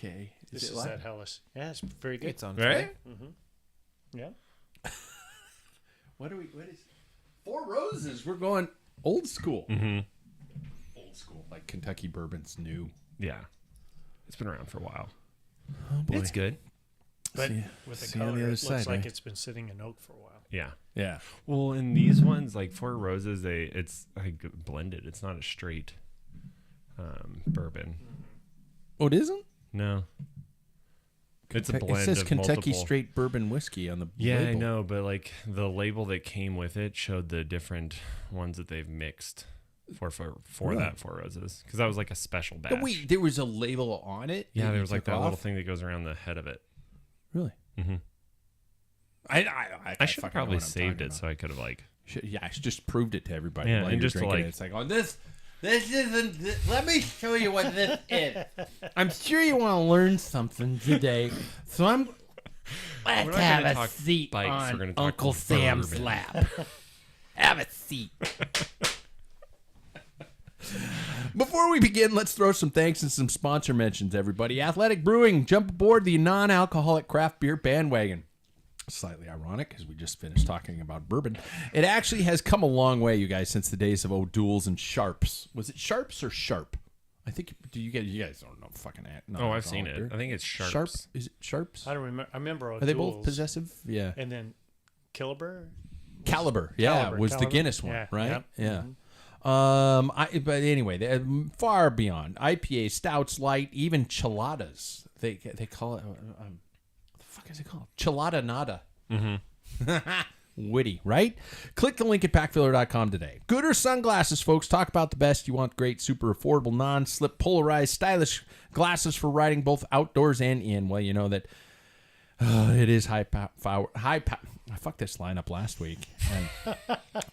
Okay. This is that Hellas. Yeah, it's very good. It's on Right? Yeah. What is 4 Roses? We're going old school. Mm-hmm. Old school. Like Kentucky bourbon's new. Yeah. It's been around for a while. Oh, boy. It's good. But See- with the see on color, the other it looks side, like right? it's been sitting in oak for a while. Yeah. Yeah. Well, in these ones, like Four Roses, it's like blended. It's not a straight bourbon. Oh, it isn't? No. It's a blend It says of Kentucky multiple. straight bourbon whiskey on the Yeah, label. I know, but like the label that came with it showed the different ones that they've mixed for Really? that Four Roses, because that was like a special batch. No, wait, there was a label on it? Yeah, that there you was like took that off? little thing that goes around the head of it. Really? Mm-hmm. I should have probably saved it so I could have like. I just proved it to everybody. Yeah, while and you were just to, drinking like- it. It's like, oh, this isn't. Let me show you what this is. I'm sure you want to learn something today, so let's not have gonna a talk seat bikes, we're on gonna talk Uncle Sam's bourbon. lap. Have a seat. Before we begin, let's throw some thanks and some sponsor mentions, everybody. Athletic Brewing, jump aboard the non-alcoholic craft beer bandwagon. Slightly ironic, because we just finished talking about bourbon. It actually has come a long way, you guys, since the days of O'Doul's and Sharps. Was it Sharps or Sharp? I think you guys don't know fucking. Oh, I've seen it. I think it's Sharps. Sharp. Is it Sharps? I don't remember. I remember Are they both O'Doul's. possessive? Yeah. And then Killebrew. Caliber, yeah, Caliber, was the Caliber. Guinness one, Yeah, right? yep. Yeah. But anyway, they're far beyond IPA, stouts, light, even cheladas. They call it. What the fuck is it called? Chelada nada. Witty, right? Click the link at packfiller.com today. Gooder sunglasses, folks. Talk about the best. You want great, super affordable, non-slip, polarized, stylish glasses for riding both outdoors and in. Well, you know that it is high power. I fucked this lineup last week, and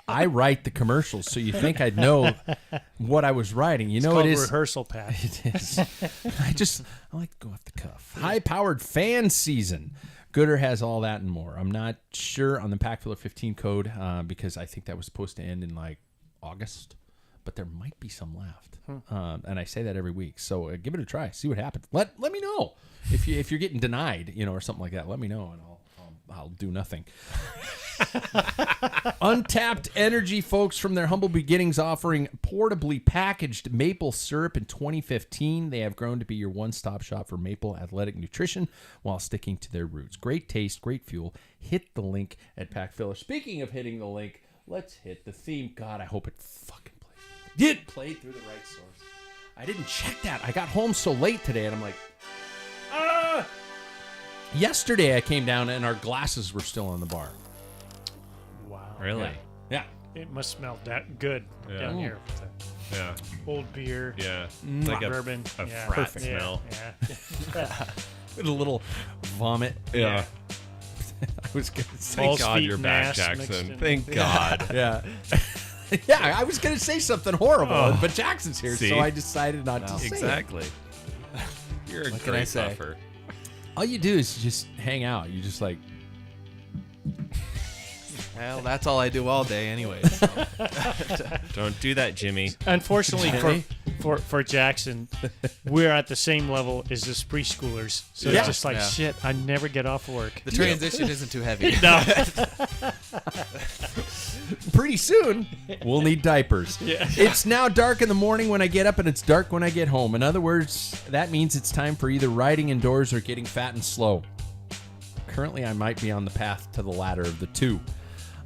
I write the commercials, so you think I'd know what I was writing. You know, Called it is rehearsal pad. It is. I like to go off the cuff. High-powered fan season. Gooder has all that and more. I'm not sure on the Packfiller 15 code because I think that was supposed to end in like August, but there might be some left. And I say that every week. So give it a try. See what happens. Let me know if you're getting denied, or something like that. Let me know, and I'll do nothing. Untapped Energy, folks, from their humble beginnings, offering portably packaged maple syrup in 2015. They have grown to be your one-stop shop for maple athletic nutrition while sticking to their roots. Great taste, great fuel. Hit the link at Packfiller. Speaking of hitting the link, let's hit the theme. God, I hope it fucking plays. Did play through the right source. I didn't check that. I got home so late today, and I'm like, Yesterday, I came down, and our glasses were still in the bar. Wow. Really? Yeah. It must smell that good down here. With the Yeah. old beer. Yeah. It's like bourbon. a Yeah. frat Perfect. smell. Yeah. With a little vomit. Yeah. I was going to say. Thank Balls, God feet, you're and back, ass mixed Jackson. in. Thank God. Yeah. Yeah, I was going to say something horrible, but Jackson's here, See? so I decided not to say it. Exactly. You're a What can I great say? buffer. All you do is just hang out. You just like, Well, that's all I do all day anyway. So. Don't do that, Jimmy. Unfortunately for Jackson, we're at the same level as the preschoolers. So Yeah. it's just like, Yeah. shit, I never get off work. The transition isn't too heavy. No. pretty soon, we'll need diapers. Yeah. It's now dark in the morning when I get up, and it's dark when I get home. In other words, that means it's time for either riding indoors or getting fat and slow. Currently, I might be on the path to the latter of the two.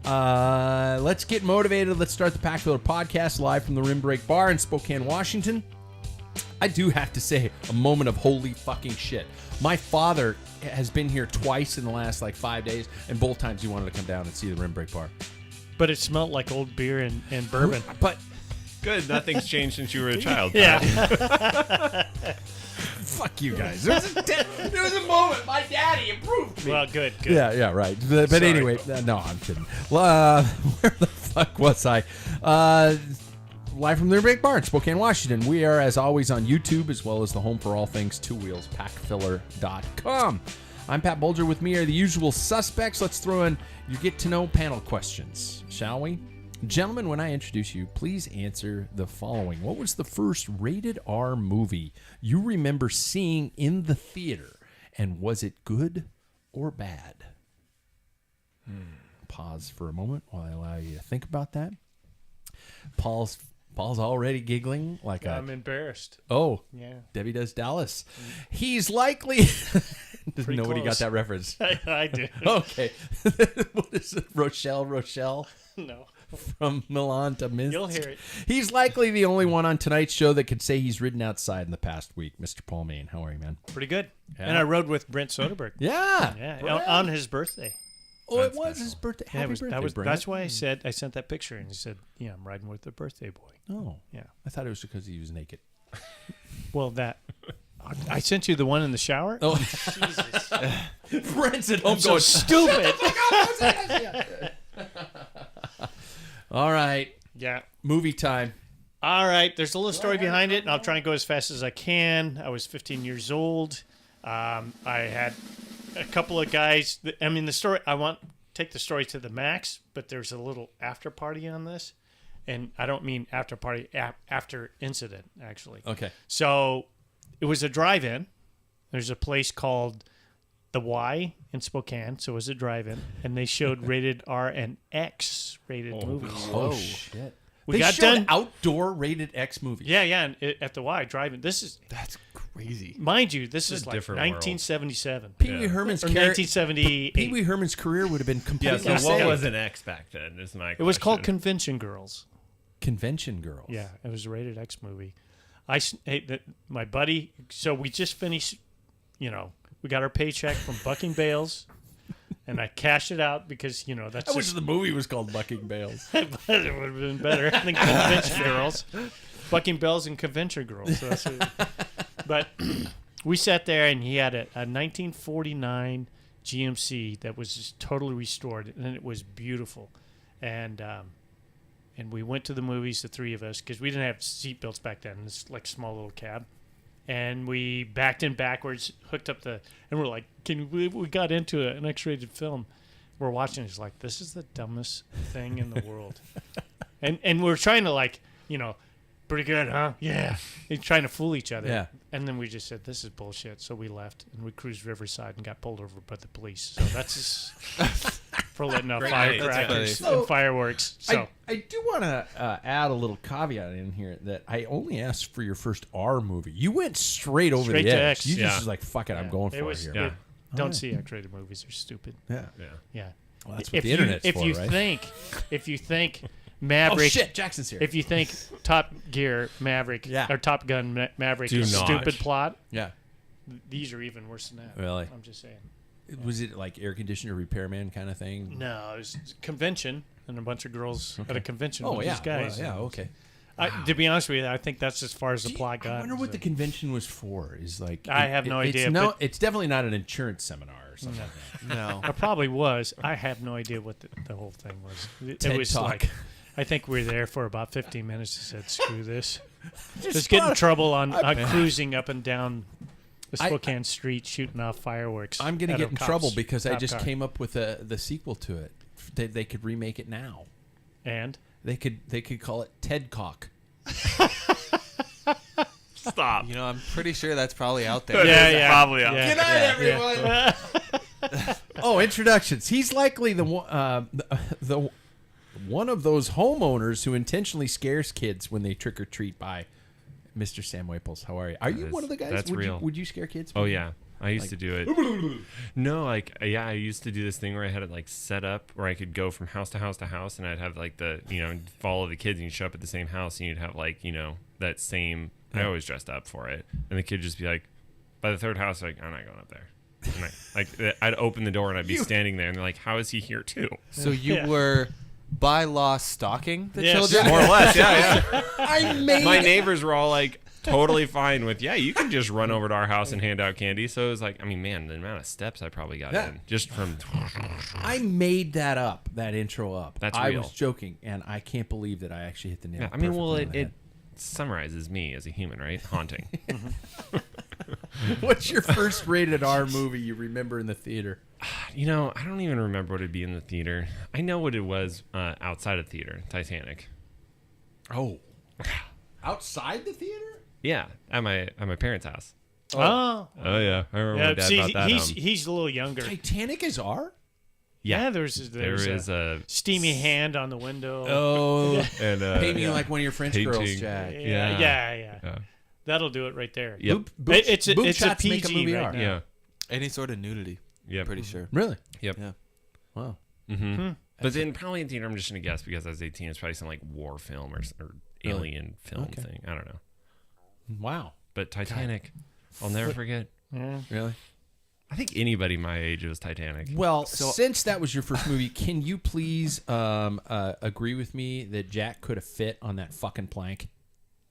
Let's get motivated. Let's start the Packfiller Podcast live from the Rim Break Bar in Spokane, Washington. I do have to say, a moment of holy fucking shit. My father has been here twice in the last 5 days, and both times he wanted to come down and see the Rim Break Bar. But it smelled like old beer and bourbon. But Good. Nothing's changed since you were a child. Yeah. fuck you guys. There was a moment my daddy approved me. Well, good. Yeah, right. But Sorry. anyway, no, I'm kidding. Where the fuck was I? Live from the Rim Break Bar in Spokane, Washington. We are, as always, on YouTube, as well as the home for all things two wheels, packfiller.com. I'm Pat Bulger. With me are the usual suspects. Let's throw in your get-to-know panel questions, shall we? Gentlemen, when I introduce you, please answer the following. What was the first rated R movie you remember seeing in the theater? And was it good or bad? Pause for a moment while I allow you to think about that. Paul's already giggling like I'm embarrassed. Oh, Yeah. Debbie Does Dallas. He's likely... Pretty Nobody got close. that reference. I do. Okay. What is it? Rochelle No. from Milan to Minsk. You'll hear it. He's likely the only one on tonight's show that could say he's ridden outside in the past week. Mr. Paul Main, how are you, man? Pretty good. Yeah. And I rode with Brent Soderbergh. Yeah. Yeah, on his birthday. Oh, That's it was special. his birthday. Yeah, Happy birthday, Brent. that's why I sent that picture, and he said, "Yeah, I'm riding with the birthday boy." Oh, Yeah. I thought it was because he was naked. Well, I sent you the one in the shower. Oh, Jesus, Brent's at home I'm so going, stupid. all right, Yeah. movie time. All right. There's a little story behind it, and I'll try and go as fast as I can. I was 15 years old. I had a couple of guys. The story. I want to take the story to the max, but there's a little after party on this, and I don't mean after party after incident actually. Okay. So it was a drive-in. There's a place called the Y in Spokane, so it was a drive-in, and they showed rated R and X rated movies. Oh, shit. We They got showed done. outdoor rated X movies. Yeah, and at the Y drive-in. This is, That's crazy. mind you, this It's is a like different world. 1977 Pee Wee Yeah. Herman's or career. 1978. Pee Wee Herman's career would have been Yeah, completely so what saved. was an X back then? Is my It was called question. Convention Girls. Convention Girls. Yeah, it was a rated X movie. My buddy. So we just finished. We got our paycheck from Bucking Bales, and I cashed it out because that's I wish just the movie was called Bucking Bales. it would have been better than Convention Girls. Bucking Bales and Convention Girls. So that's but we sat there, and he had a 1949 GMC that was just totally restored, and it was beautiful. And we went to the movies, the three of us, because we didn't have seatbelts back then. It's like a small little cab. And we backed in backwards, hooked up and we're like, we got into an X-rated film. We're watching, it's like, this is the dumbest thing in the world. and we're trying to pretty good, huh? Yeah. And trying to fool each other. Yeah. And then we just said, this is bullshit. So we left, and we cruised Riverside and got pulled over by the police. So that's just for letting off Great. firecrackers That's and fireworks. So I do want to add a little caveat in here that I only asked for your first R movie. You went straight over Straight the to edge. X. You just Yeah. was like, fuck it, I'm yeah, going for it was, here. Yeah. Don't see X-rated movies; they're stupid. Yeah. Yeah. Yeah. Well, that's what the internet's if for, you right? if you think Oh, Maverick, shit, Jackson's here. if you think Top Gear Maverick Yeah. or Top Gun Maverick Do is not. stupid plot, yeah. these are even worse than that. Really? I'm just saying. Was it like air conditioner repairman kind of thing? No, it was a convention and a bunch of girls at a convention Oh, with yeah. these guys. Well, yeah, okay. To be honest with you, I think that's as far as the plot I got. wonder what the convention was for. Is like I have no idea, but- It's definitely not an insurance seminar or something. No. It probably was. I have no idea what the whole thing was. It TED was Talk. like, I think we were there for about 15 minutes and said, screw this. Just Just get in thought- trouble on cruising up and down the I- Spokane street shooting off fireworks. I'm going to at get a in cop's trouble because I cop just car. came up with the sequel to it. They could remake it now. And They could call it Ted Cock. Stop. I'm pretty sure that's probably out there. yeah, probably out. yeah. Good night, everyone. Oh, introductions. He's likely the one of those homeowners who intentionally scares kids when they trick or treat by Mr. Sam Waples. How are you? Are you That one is- of the guys? that's would real. Would you scare kids? Oh yeah, I used to do it. No, I used to do this thing where I had it like set up where I could go from house to house to house, and I'd have like follow the kids, and you'd show up at the same house, and you'd have like that same. I always dressed up for it, and the kid would just be like, by the third house, like I'm not going up there. And I'd open the door and I'd be standing there, and they're like, "How is he here too?" So you Yeah. were by law stalking the Yes. children? More or less, yeah. I made My neighbors were all like totally fine with, yeah, you can just run over to our house and hand out candy. So it was like, I mean, man, the amount of steps I probably got Yeah. in just from. I made that up, that intro up. That's I real. was joking, and I can't believe that I actually hit the nail. Yeah, I mean, well, perfectly on it summarizes me as a human, right? Haunting. the head. What's your first rated R movie you remember in the theater? You know, I don't even remember what it'd be in the theater. I know what it was outside of theater. Titanic. Oh. Outside the theater? Yeah, at my parents' house. Oh. Oh yeah, I remember my dad See, bought that. he's a little younger. Titanic is R? Yeah, there there's is a steamy hand on the window. Oh. and Pay me like one of your French girls, Painting. Jack. Yeah. That'll do it right there. Yep. It's a shots make a PG movie right R. now. Yeah. Any sort of nudity. Yep. Pretty sure. Really? Yep. Yeah. Wow. Mm-hmm. But then probably in theater, I'm just gonna guess because I was 18, it's probably some like war film or Really? alien film Okay. thing. I don't know. Wow. But Titanic, I'll never forget. Yeah. Really? I think anybody my age was Titanic. Well, since that was your first movie, can you please agree with me that Jack could have fit on that fucking plank?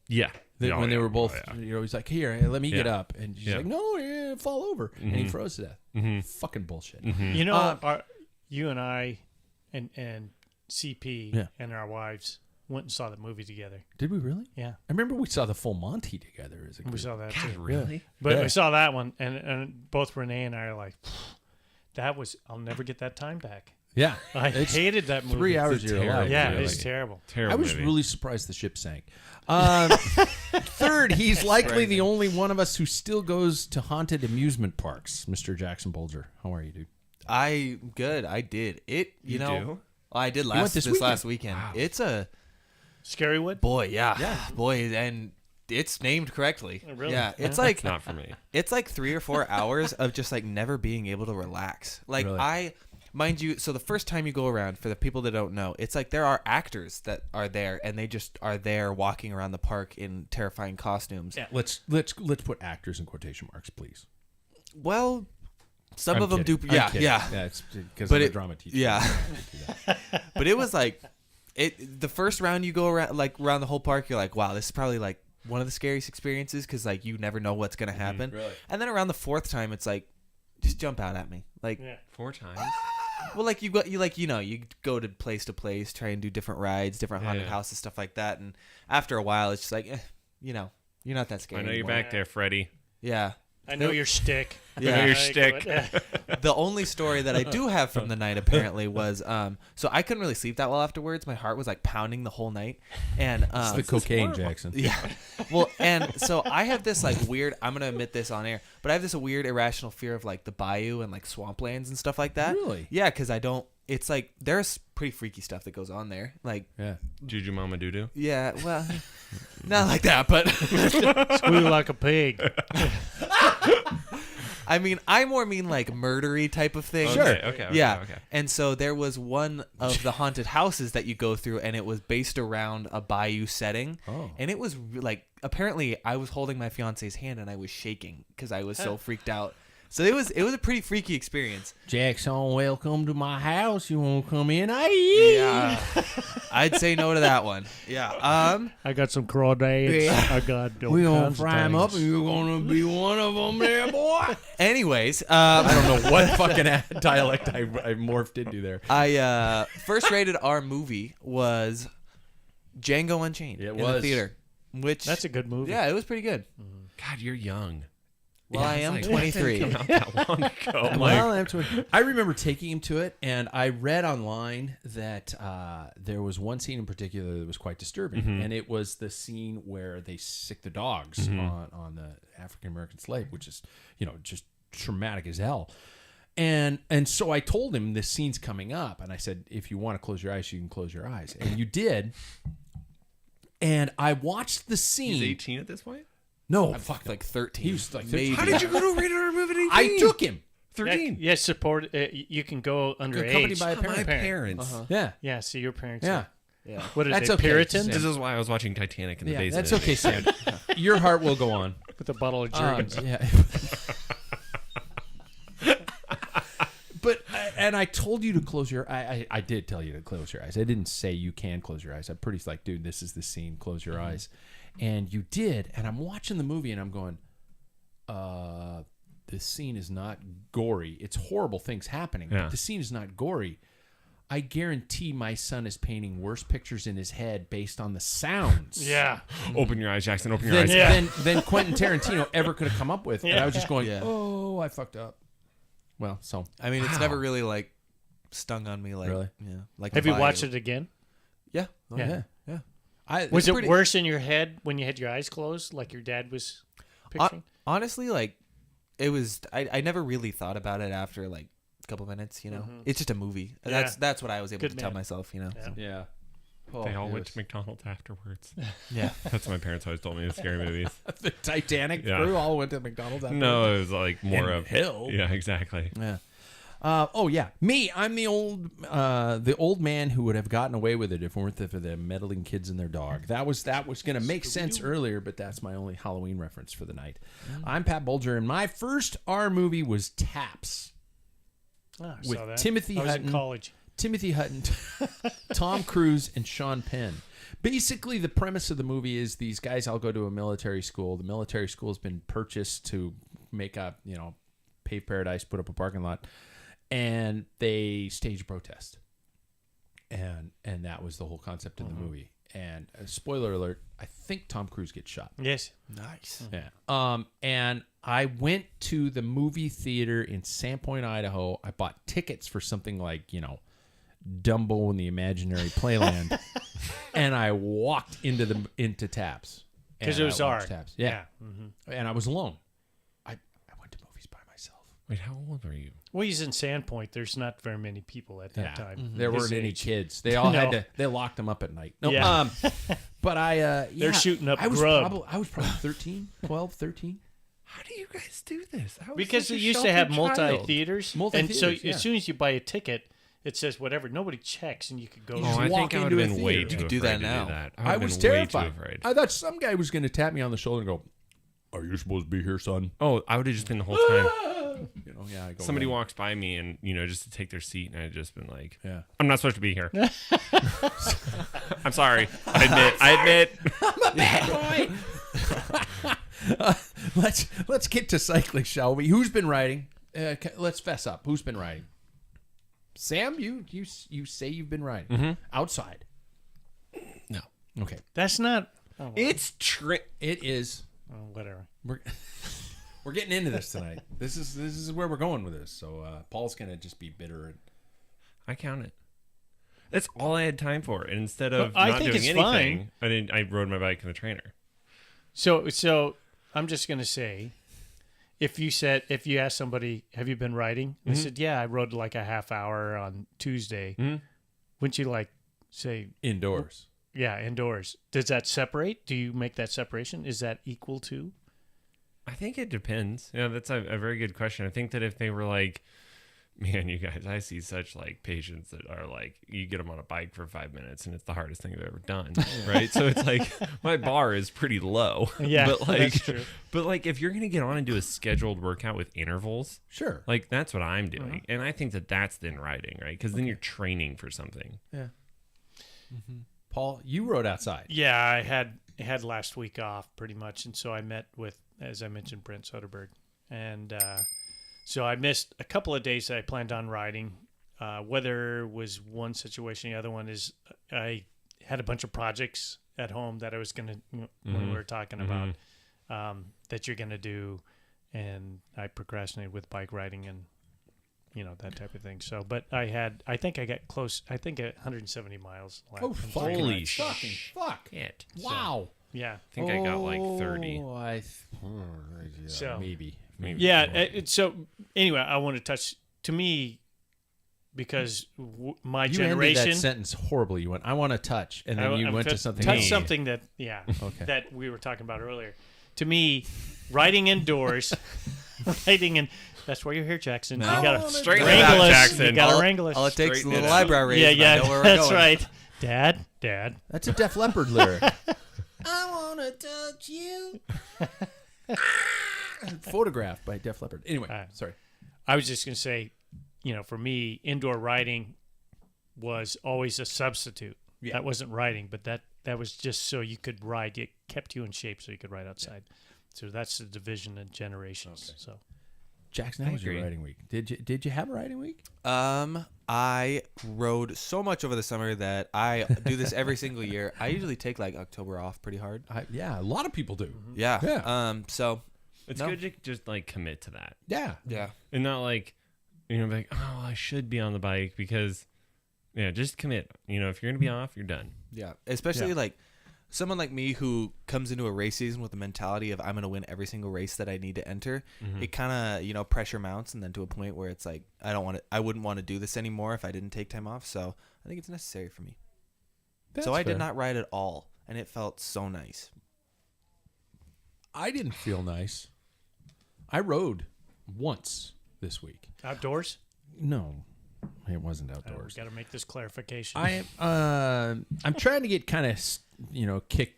Yeah. When they were both, Oh, yeah. you know, he's like, "Here, let me get Yeah. up," and she's Yeah. like, "No, you're gonna fall over," and he froze to death. Fucking bullshit. You know, you and I and CP Yeah. and our wives went and saw the movie together. Did we really? Yeah, I remember we saw the full Monty together as a group. we saw that God, too. really? But Yeah. we saw that one, and both Renee and I are like, that was, I'll never get that time back. Yeah, I It's hated that movie. 3 hours of your terrible life. Yeah, really. it's terrible. Terrible I was movie. really surprised the ship sank. Third, he's likely the only one of us who still goes to haunted amusement parks. Mr. Jackson Bolger, how are you, dude? Good. I did. You know. do? I did went last this this weekend? last weekend. Wow. It's a Scarywood? boy, boy, and it's named correctly. Oh, really? Yeah, it's Yeah. like It's not for me. it's like 3 or 4 hours of just like never being able to relax. Like Really? mind you, so the first time you go around, for the people that don't know, it's like there are actors that are there and they just are there walking around the park in terrifying costumes. Yeah, let's put actors in quotation marks, please. Well, some I'm of them kidding. do. I'm Yeah, kidding. yeah. Yeah, it's because But I'm a it- drama teacher. yeah. But it was like the first round you go around, like around the whole park, you're like, wow, this is probably like one of the scariest experiences because like you never know what's gonna happen. Really? And then around the 4th time, it's like, just jump out at me, like. Yeah. 4 times. Well, like you go to place, try and do different rides, different haunted Yeah. houses, stuff like that. And after a while, it's just like, you're not that scary. I know you're anymore. back there, Freddie. Yeah. I know your shtick. Yeah. I know your I shtick. go- The only story that I do have from the night apparently was so I couldn't really sleep that well afterwards. My heart was like pounding the whole night, and It's the cocaine, Jackson. yeah. Well, and so I have this like weird. I'm gonna admit this on air, but I have this weird irrational fear of like the bayou and like swamplands and stuff like that. Really? Yeah, because I don't. It's like there's pretty freaky stuff that goes on there. Like, Yeah. Juju Mama Doodoo. yeah, well, not like that, but Squeal like a pig. I mean, I more mean like murdery type of thing. Okay. Yeah. Okay. And so there was one of the haunted houses that you go through, and it was based around a bayou setting. Oh. And it was like, apparently, I was holding my fiance's hand and I was shaking because I was so freaked out. So it was a pretty freaky experience. Jackson, welcome to my house. You want to come in? Yeah. I'd say no to that one. Yeah. I got some crawdads. Yeah. I got all We're going kinds to of fry them up, things. and you're going to be one of them there, boy. Anyways, I don't know what fucking dialect I morphed into there. I first rated our movie was Django Unchained It in was. the theater. Which That's a good movie. yeah, it was pretty good. God, you're young. Well, I It's am like, 23. Not that long ago. I'm Well, like, I remember taking him to it, and I read online that there was one scene in particular that was quite disturbing, and it was the scene where they sick the dogs on the African American slave, which is, just traumatic as hell. And so I told him this scene's coming up, and I said, if you want to close your eyes, you can close your eyes, and you did. And I watched the scene. he's 18 at this point? No, Fuck, like 13. He was like 13. Maybe. How did you go to a rated R movie at 18? I took him. 13. Yes, support. You can go underage. Accompanied by a My parent. parents. Yeah, Yeah, see your parents. yeah. Yeah. What is That's it? okay, Puritans Sam. This is why I was watching Titanic in the Yeah, basement. that's okay, Sam. Your heart will go on. with a bottle of Jergens. Yeah. But and I told you to close your. I did tell you to close your eyes. I didn't say you can close your eyes. I'm pretty like, dude, this is the scene. Close your eyes, and you did. And I'm watching the movie, and I'm going, this scene is not gory. It's horrible things happening, Yeah. but the scene is not gory. I guarantee my son is painting worse pictures in his head based on the sounds. Yeah. Open your eyes, Jackson. Open your Than, eyes. Yeah. than Quentin Tarantino ever could have come up with. And I was just going, Yeah. oh, I fucked up. Well, so I mean, it's never really like stung on me. Like, Really? yeah. Like, Have you if watched it again? Yeah. Oh, Yeah. Yeah. Was It's it pretty- worse in your head when you had your eyes closed, like your dad was picturing? Honestly, like, it was. I never really thought about it after like a couple minutes. You know, it's just a movie. Yeah. That's what I was able Good to tell man. myself. You know. Yeah. So, yeah. They all went to McDonald's afterwards. yeah. That's what my parents always told me in scary movies. The Titanic Yeah. crew all went to McDonald's. After No, it was like more In of hell. Yeah, exactly. Yeah. Oh yeah, me. I'm the old man who would have gotten away with it if it weren't for the meddling kids and their dog. That was going to make sense earlier, but that's my only Halloween reference for the night. I'm Pat Bulger, and my first R movie was Taps Oh, I with saw that. Timothy I was Hutton. in college. Timothy Hutton, Tom Cruise, and Sean Penn. Basically, the premise of the movie is these guys all go to a military school. The military school has been purchased to make up, pave paradise, put up a parking lot, and they stage a protest. And that was the whole concept of the movie. And spoiler alert, I think Tom Cruise gets shot. Yes. Nice. Yeah. And I went to the movie theater in Sandpoint, Idaho. I bought tickets for something like, Dumbo in the Imaginary Playland, and I walked into Taps Because And it was I R. watched Taps. Yeah. And I was alone. I went to movies by myself. Wait, how old were you? Well, he's in Sandpoint. There's not very many people at that time. There His weren't any age. kids. They all had No. to. They locked them up at night. No, Yeah. but I. They're shooting up I was grub. I was probably 13, 12, 13. How do you guys do this? I was Because such they a used to have sheltered child. multi-theaters. And Multi-theaters, so yeah. as soon as you buy a ticket, it says whatever. Nobody checks, and you could go. You Oh, just I walk think I would into have a been way theater. too You could do afraid that to now. do that. I would was have been terrified. Way too afraid. I thought some guy was going to tap me on the shoulder and go, "Are you supposed to be here, son?" Oh, I would have just been the whole time. Yeah. I go, Somebody "Well, walks by me and just to take their seat, and I'd just been like, Yeah. "I'm not supposed to be here." I'm sorry. I admit. Bad boy. Let's get to cycling, shall we? Who's been riding? Let's fess up. Who's been riding? Sam, you say you've been riding outside. No. Okay, That's not. Oh, well. It is. Oh, whatever. We're getting into this tonight. This is where we're going with this. So Paul's gonna just be bitter and I count it. That's all I had time for. And instead of I not think doing it's anything, fine. I rode my bike in the trainer. So I'm just gonna say, if you ask somebody, have you been riding? They said, yeah, I rode like a half hour on Tuesday. Wouldn't you say, indoors. yeah, indoors? Does that separate? Do you make that separation? Is that equal to? I think it depends. Yeah, that's a very good question. I think that if they were like, man, you guys, I see such patients that are you get them on a bike for 5 minutes and it's the hardest thing I've ever done, right? So it's my bar is pretty low. Yeah, but that's true. But if you're gonna get on and do a scheduled workout with intervals, Sure. that's what I'm doing, and I think that that's then riding, right? Because then you're training for something. Yeah. Paul, you rode outside. Yeah, I had last week off pretty much, and so I met with, as I mentioned, Brent Soderberg, and so I missed a couple of days that I planned on riding. Weather was one situation. The other one is I had a bunch of projects at home that I was going to, when we were talking about that you're going to do, and I procrastinated with bike riding and that type of thing. So, but I think I got close. I think 170 miles. Oh, fucking Holy rides. fucking fuck! shit! Wow. Yeah. I think I got 30. So- maybe. Yeah. So anyway, I want to touch, to me, because my You generation. ended that sentence horribly. You went, "I want to touch," and then you went to something touch else. something that Okay. that we were talking about earlier. To me, riding indoors, riding in. That's why you're here, Jackson. You gotta Straighten it wrangle out, us. Jackson. You gotta all, wrangle us. all it takes is a Straighten little it out. eyebrow raise. Yeah, and I yeah, know where we're that's going. right. Dad. That's a Def Leppard lyric. I want to touch you. Photographed by Def Leppard. Anyway, sorry. I was just gonna say, for me, indoor riding was always a substitute. Yeah. That wasn't riding, but that was just so you could ride. It kept you in shape so you could ride outside. So that's the division of generations. Okay. So Jackson, how was your agree. riding week? Did you have a riding week? I rode so much over the summer that I do this every single year. I usually take October off pretty hard. Yeah, a lot of people do. Yeah. Yeah. So It's No. good to just commit to that, Yeah. yeah. and not you're like, oh, I should be on the bike because, yeah, just commit. You know, if you're gonna be off, you're done. Yeah, especially like someone like me who comes into a race season with the mentality of I'm going to win every single race that I need to enter. It kind of, pressure mounts, and then to a point where it's like I wouldn't want to do this anymore if I didn't take time off. So I think it's necessary for me. So I did not ride at all, and it felt so nice. I didn't feel nice. I rode once this week. Outdoors? No, it wasn't outdoors. Got to make this clarification. I'm trying to get kind of kick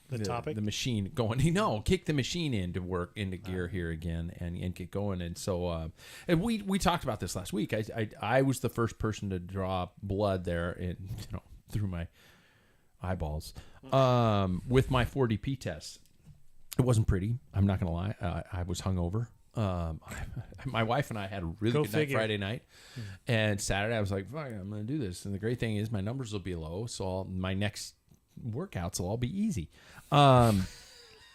the topic, the machine going. Kick the machine into gear here again and get going. And so and we talked about this last week. I was the first person to draw blood there and through my eyeballs with my 4DP test. It wasn't pretty. I'm not gonna lie. I was hungover. My wife and I had a really good night Friday night, and Saturday I was like, "Fuck, I'm gonna do this." And the great thing is my numbers will be low, so my next workouts will all be easy.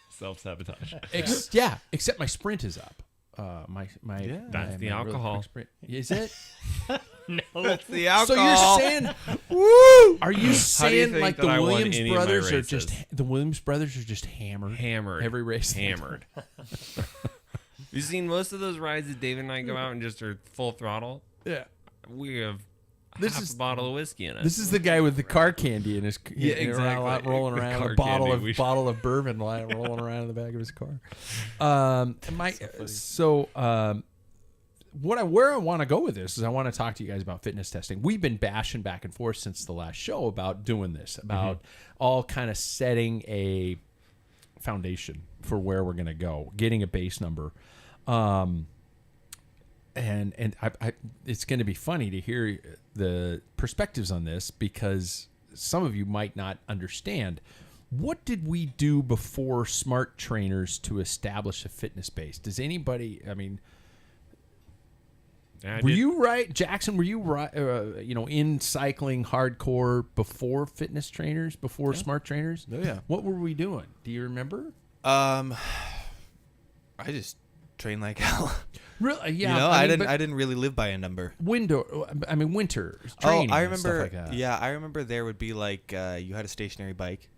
Self-sabotage. Except my sprint is up. That's the alcohol. Sprint. Is it? No, that's the alcohol. So you're saying, woo? Are you saying like the that I won Williams any of my brothers are races? just hammered Every race? Hammered. You've seen most of those rides that David and I go out and just are full throttle. Yeah. We have This half is a bottle of whiskey in it. This is the guy with the car candy in his exactly. rolling The around car a bottle candy. of bottle of bourbon rolling around in the back of his car. Where I want to go with this is I want to talk to you guys about fitness testing. We've been bashing back and forth since the last show about doing this, about all kind of setting a foundation for where we're going to go, getting a base number. And it's going to be funny to hear the perspectives on this because some of you might not understand. What did we do before smart trainers to establish a fitness base? Does anybody, were you right, Jackson? Were you right? In cycling hardcore before fitness trainers, before smart trainers? Oh yeah. What were we doing? Do you remember? I just trained like hell. Really? Yeah. I didn't really live by a number. Winter training. I and stuff remember. like that. Yeah, I remember there would be like you had a stationary bike.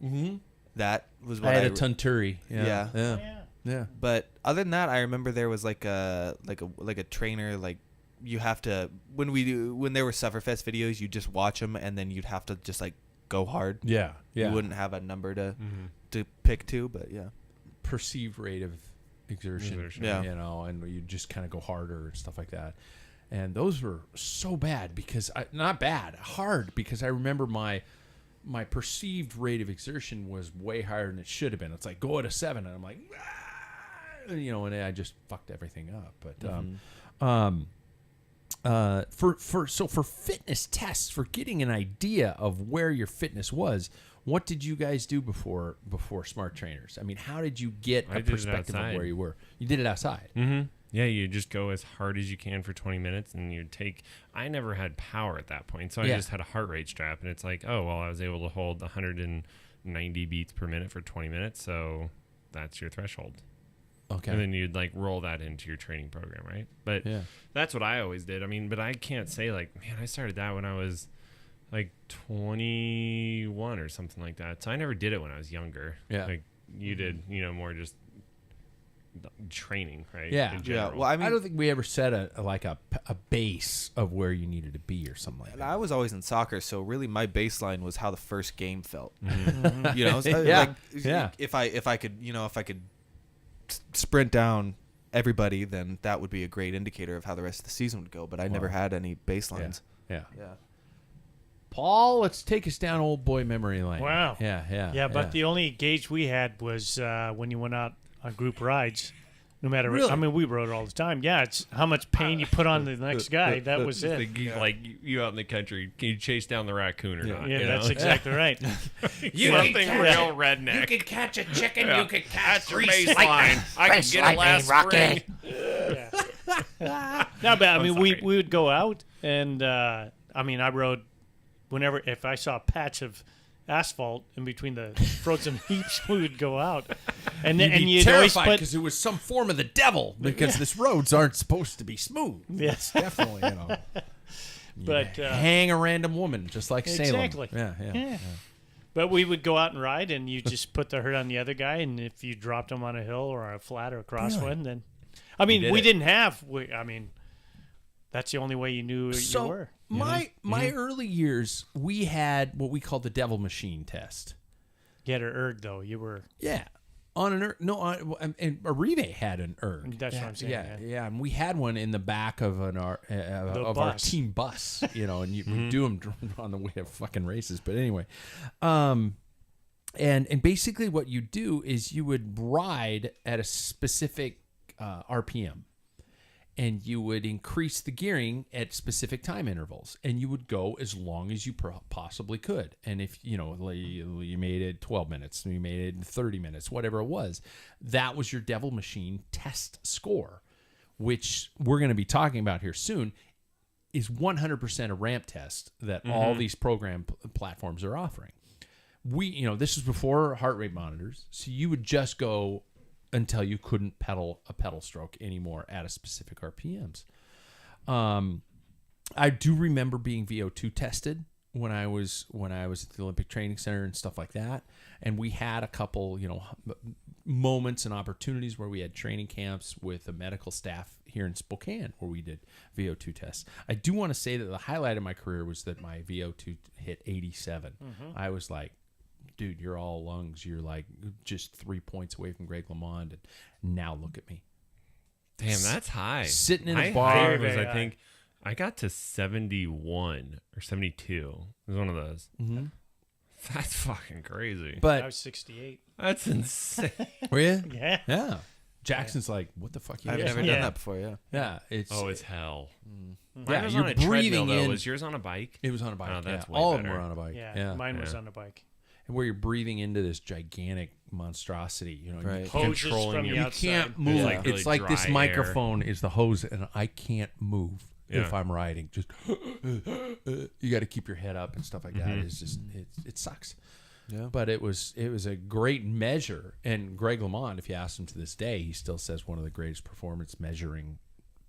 Mm-hmm. That was what I had a Tunturi. Yeah. Yeah. But other than that, I remember there was like a trainer. Like you have to when there were Sufferfest videos, you just watch them and then you'd have to just like go hard. Yeah. You wouldn't have a number to pick to, but yeah. Perceived rate of exertion. Yeah. And you just kind of go harder and stuff like that. And those were so bad because hard because I remember my perceived rate of exertion was way higher than it should have been. It's like go at a 7 and I'm like, and I just fucked everything up. But for fitness tests, for getting an idea of where your fitness was, what did you guys do before smart trainers? I mean, how did you get a perspective of where you were? You did it outside. Mm-hmm. Yeah, you just go as hard as you can for 20 minutes, and you take. I never had power at that point, so I just had a heart rate strap, and it's like, oh well, I was able to hold 190 beats per minute for 20 minutes, so that's your threshold. Okay. And then you'd like roll that into your training program, right? But that's what I always did. I mean, but I can't say like, man, I started that when I was like 21 or something like that. So I never did it when I was younger. Yeah. Like you did, more just training, right? Yeah. Yeah. Well, I mean, I don't think we ever set a base of where you needed to be or something like that. I was always in soccer, so really my baseline was how the first game felt. If I could sprint down everybody, then that would be a great indicator of how the rest of the season would go. But I never had any baselines. Yeah. Paul, let's take us down old boy memory lane. Wow. Yeah. But the only gauge we had was when you went out on group rides. No matter, really? I mean, we rode all the time. Yeah, it's how much pain you put on the next guy. That was it. Like you out in the country, can you chase down the raccoon or not? Yeah, that's exactly right. Something real redneck. You could catch a chicken. You could catch your baseline. I could get it last spring. No, but I mean, we would go out, and I rode whenever if I saw a patch of asphalt in between the frozen heaps, we would go out, and You'd then be you'd always terrified put because it was some form of the devil. Because these roads aren't supposed to be smooth. Yeah. It's definitely but hang a random woman just like Salem. exactly. Yeah. But we would go out and ride, and you just put the hurt on the other guy, and if you dropped him on a hill or a flat or a crosswind, then I mean, we didn't have. I mean, that's the only way you knew you were. My early years, we had what we called the devil machine test. You had an erg though. You were On an erg. No, and Arrive had an erg. That's what I'm saying. Yeah, and we had one in the back of our team bus, and you do them on the way of fucking races. But anyway, and basically what you do is you would ride at a specific RPM. And you would increase the gearing at specific time intervals, and you would go as long as you possibly could. And if you made it 12 minutes, you made it 30 minutes, whatever it was, that was your devil machine test score, which we're going to be talking about here soon, is 100% a ramp test that all these program platforms are offering. This was before heart rate monitors, so you would just go until you couldn't pedal a pedal stroke anymore at a specific RPMs. I do remember being VO2 tested when I was at the Olympic Training Center and stuff like that. And we had a couple, moments and opportunities where we had training camps with the medical staff here in Spokane where we did VO2 tests. I do want to say that the highlight of my career was that my VO2 hit 87. I was like, dude, you're all lungs. You're like just 3 points away from Greg LeMond. And now look at me. Damn, that's high. Sitting in a My bar. high was, I think, I got to 71 or 72. It was one of those. Mm-hmm. That's fucking crazy. I But was 68. That's insane. were you? Yeah. Yeah. Jackson's like, what the fuck? I've never done that before. Yeah. Yeah. It's hell. Yeah, Mine was you're on a breathing treadmill, though. in. Was yours on a bike? It was on a bike. Oh, that's yeah. way All of them better. were on a bike. Yeah. Mine was on a bike. And where you're breathing into this gigantic monstrosity, Right. you Hoses Controlling from you. the You outside. can't move. It's like really it's like this dry microphone is the hose, and I can't move if Yeah. I'm riding. Just you got to keep your head up and stuff like that. It's just it sucks. Yeah. But it was a great measure. And Greg LeMond, if you ask him to this day, he still says one of the greatest performance measuring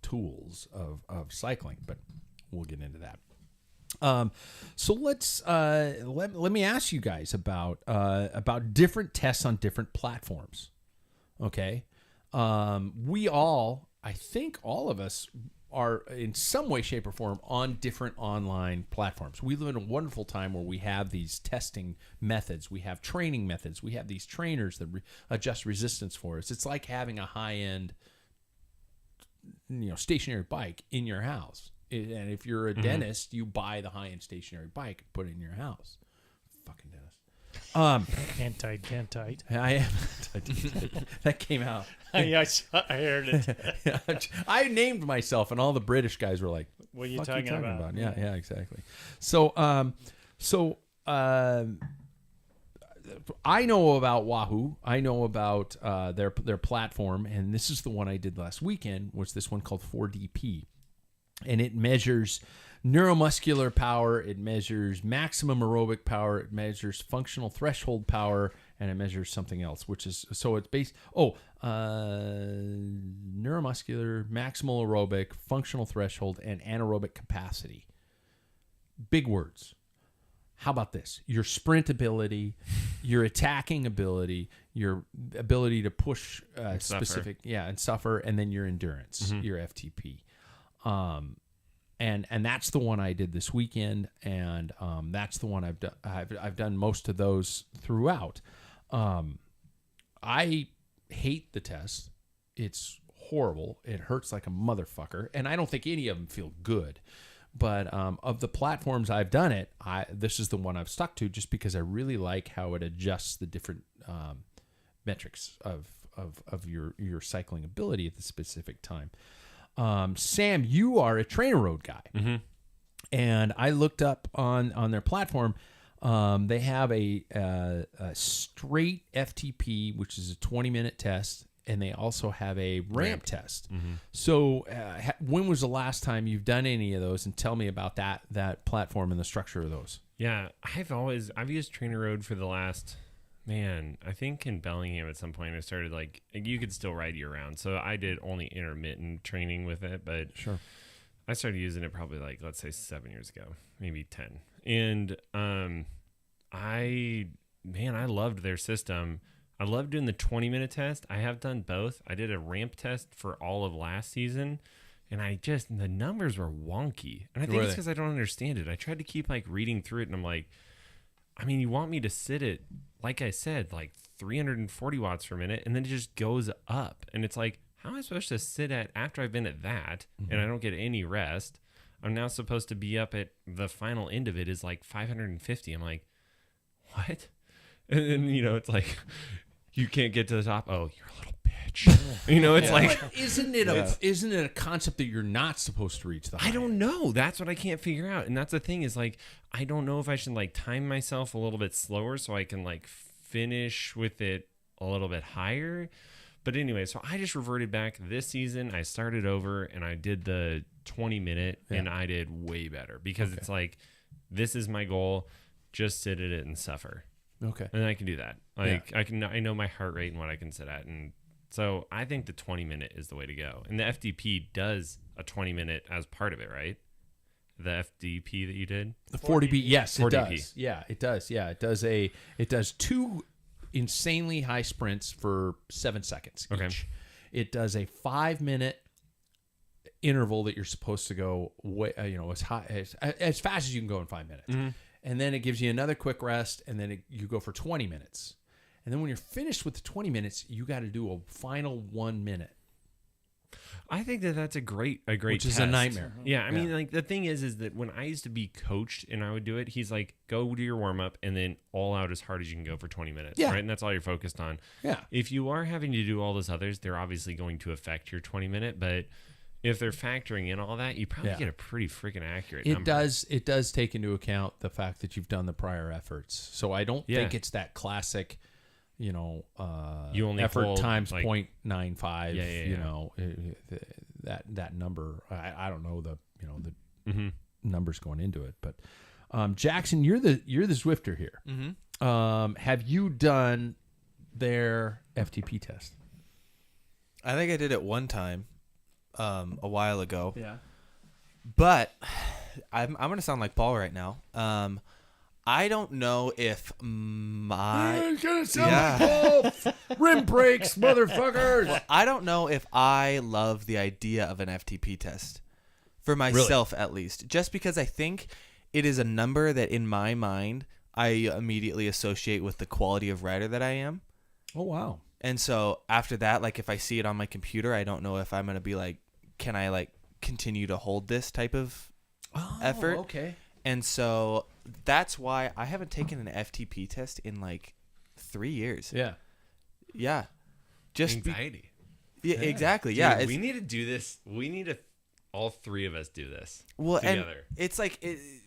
tools of cycling. But we'll get into that. So let's let me ask you guys about different tests on different platforms. Okay, I think all of us are in some way, shape, or form on different online platforms. We live in a wonderful time where we have these testing methods, we have training methods, we have these trainers that adjust resistance for us. It's like having a high-end, stationary bike in your house. And if you're a dentist, you buy the high-end stationary bike and put it in your house. Fucking dentist. Anti-dentite. I am. That came out. I heard it. I named myself, and all the British guys were like, What are you "Fuck talking about?" Yeah, exactly. So, I know about Wahoo. I know about their platform, and this is the one I did last weekend. Was this one called 4DP, and it measures neuromuscular power, it measures maximum aerobic power, it measures functional threshold power, and it measures something else, which is, so it's based, neuromuscular, maximal aerobic, functional threshold, and anaerobic capacity. Big words. How about this? Your sprint ability, your attacking ability, your ability to push specific, and suffer, and then your endurance, your FTP. And that's the one I did this weekend, and that's the one I've done. I've done most of those throughout. I hate the test. It's horrible. It hurts like a motherfucker, and I don't think any of them feel good. But of the platforms I've done it, this is the one I've stuck to, just because I really like how it adjusts the different metrics of your cycling ability at the specific time. Sam, you are a trainer road guy, and I looked up on their platform. They have a straight FTP, which is a 20-minute test, and they also have a ramp test. So, when was the last time you've done any of those? And tell me about that platform and the structure of those. Yeah, I've used Trainer Road for the last, man, I think in Bellingham at some point I started like, you could still ride year round. So I did only intermittent training with it, but Sure. I started using it probably like, let's say 7 years ago, maybe 10. And I loved their system. I loved doing the 20-minute test. I have done both. I did a ramp test for all of last season, and the numbers were wonky. And I think it's because I don't understand it. I tried to keep like reading through it, and I'm like, I mean, you want me to sit at, like I said, like 340 watts per minute, and then it just goes up. And it's like, how am I supposed to sit at, after I've been at that, and I don't get any rest? I'm now supposed to be up at the final end of it is like 550. I'm like, what? And then, it's like, you can't get to the top. Oh, you're a little bitch. It's like, But isn't it a concept that you're not supposed to reach the high I don't know. That's what I can't figure out. And that's the thing is like, I don't know if I should like time myself a little bit slower so I can like finish with it a little bit higher. But anyway, so I just reverted back this season. I started over and I did the 20-minute and I did way better because it's like, this is my goal. Just sit at it and suffer. Okay. And I can do that. Like I know my heart rate and what I can sit at. And so I think the 20-minute is the way to go. And the FDP does a 20-minute as part of it, right? The FDP that you did? The 40B, yes, 40B. it does. Yeah, it does. Yeah, it does 2 insanely high sprints for 7 seconds each. Okay. It does a 5-minute interval that you're supposed to go as high as fast as you can go in 5 minutes. Mm-hmm. And then it gives you another quick rest, and then you go for 20 minutes. And then when you're finished with the 20 minutes, you got to do a final 1 minute. I think that's a great Which is test. a nightmare. Yeah, I mean, like the thing is that when I used to be coached and I would do it, he's like, go do your warm up and then all out as hard as you can go for 20 minutes, Yeah. right? And that's all you're focused on. Yeah. If you are having to do all those others, they're obviously going to affect your 20-minute, but if they're factoring in all that, you probably get a pretty freaking accurate number. It does take into account the fact that you've done the prior efforts. So I don't think it's that classic, you only effort hold, times like, 0.95, that number. I don't know the numbers going into it, but Jackson, you're the Zwifter here. Mm-hmm. Have you done their FTP test? I think I did it one time, a while ago. Yeah. But I'm gonna sound like Paul right now. I don't know if It's gonna sound like Paul. Rim brakes, motherfuckers. I don't know if I love the idea of an FTP test for myself, at least, just because I think it is a number that in my mind I immediately associate with the quality of rider that I am. Oh wow. And so after that, like if I see it on my computer, I don't know if I'm gonna be like, can I like continue to hold this type of effort? Okay. And so that's why I haven't taken an FTP test in like 3 years. Yeah. Yeah. Just anxiety. yeah, exactly. Dude, yeah. we need to do this. We need to, all three of us do this Well, and together. it's like,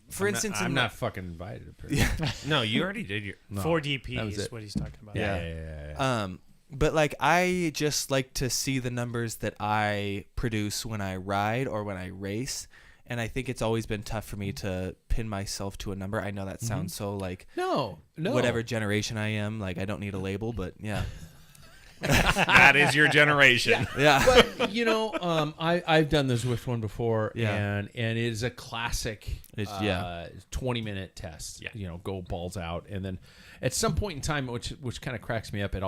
for instance, I'm not fucking invited. Apparently. Yeah. No, you already did your. No, 4DP that was is it. what he's talking about. Yeah. But like I just like to see the numbers that I produce when I ride or when I race, and I think it's always been tough for me to pin myself to a number. I know that sounds so like No. whatever generation I am, like I don't need a label, but yeah. That is your generation. Yeah. But I've done the Zwift one before, Yeah. and it is a classic. It's- 20-minute test. Yeah. Go balls out, and then at some point in time, which kind of cracks me up, it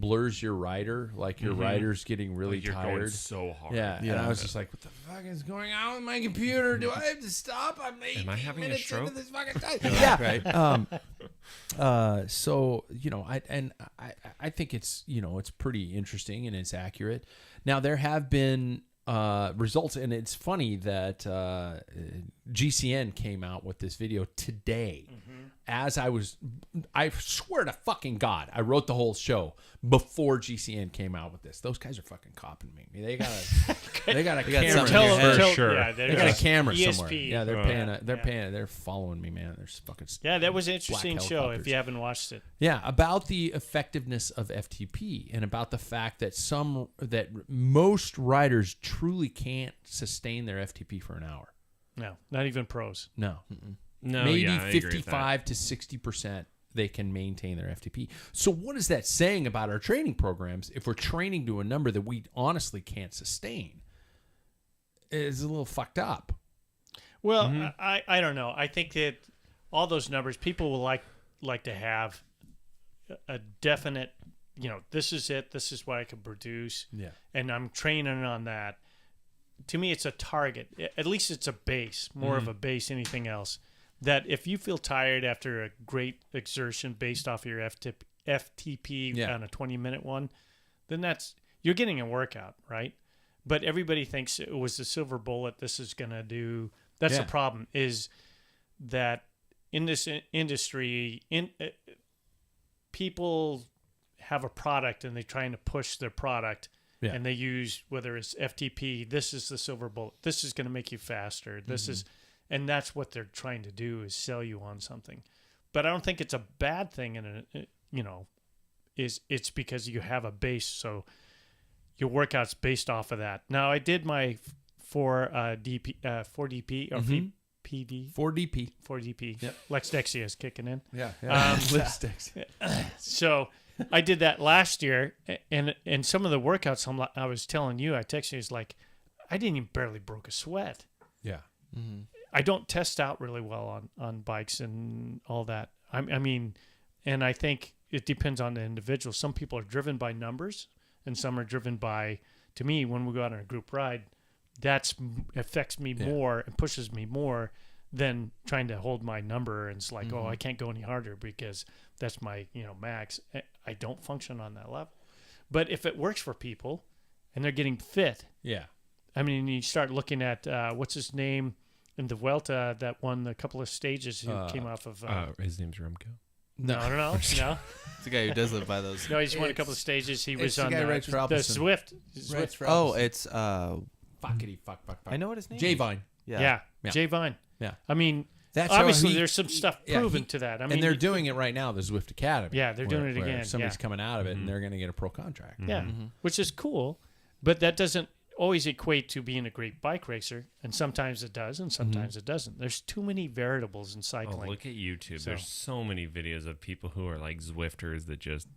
blurs your rider, like your rider's getting really You're tired. going so hard. Yeah, and Yeah. I was just like, "What the fuck is going on with my computer? Do I have to stop? I'm 18 Am I having a minutes stroke? into this fucking time." Yeah, Right. so I think it's it's pretty interesting and it's accurate. Now there have been results, and it's funny that GCN came out with this video today. As I swear to fucking God, I wrote the whole show before GCN came out with this. Those guys are fucking copying me. They got a camera. something in to their do. head. sure. Yeah, They got a camera ESP. somewhere. Yeah, they're paying. They're following me, man. They're fucking. Yeah, that was an interesting black show if helicopters. you haven't watched it. Yeah, about the effectiveness of FTP and about the fact that most riders truly can't sustain their FTP for an hour. No, not even pros. No. No, maybe yeah, I agree with that. 55 to 60% they can maintain their FTP. So what is that saying about our training programs if we're training to a number that we honestly can't sustain? It's a little fucked up. Well, I don't know. I think that all those numbers, people will like to have a definite, this is it. This is what I can produce. Yeah. And I'm training on that. To me, it's a target. At least it's a base, more of a base, anything else. That if you feel tired after a great exertion based off of your FTP on a 20-minute one, then you're getting a workout, right? But everybody thinks it was the silver bullet. This is going to do. That's the problem, is that in this industry, people have a product and they're trying to push their product. Yeah. And they use, whether it's FTP, this is the silver bullet. This is going to make you faster. This is, and that's what they're trying to do, is sell you on something. But I don't think it's a bad thing, and it's because you have a base, so your workout's based off of that. Now I did my 4DP or PD 4DP. Yep. Lex Dexia is kicking in. Yeah. Lex Dexia. So I did that last year, and some of the workouts I was telling you, I texted you, is like, I didn't even barely broke a sweat. Yeah. I don't test out really well on bikes and all that. I mean, and I think it depends on the individual. Some people are driven by numbers, and some are driven by, to me, when we go out on a group ride, that affects me more and pushes me more than trying to hold my number. And it's like, I can't go any harder because that's my, max. I don't function on that level. But if it works for people and they're getting fit, I mean, you start looking at what's his name in the Vuelta that won a couple of stages, who came off of. His name's Remco. No. No. It's the guy who does live by those. No, he's won a couple of stages. He was the on guy who rides for the Alpecin. Zwift. Rides for Oh, Alpecin. it's fuck. I know what his name J is. Vine. Yeah. Jay Vine. Yeah. I mean, That's obviously how there's some stuff proven to that. I mean, and they're doing it right now, the Zwift Academy. Yeah, they're doing it where again. Somebody's coming out of it, and they're going to get a pro contract. Yeah, which is cool, but that doesn't always equate to being a great bike racer. And sometimes it does, and sometimes it doesn't. There's too many variables in cycling. Oh, look at YouTube. There's so many videos of people who are like Zwifters that just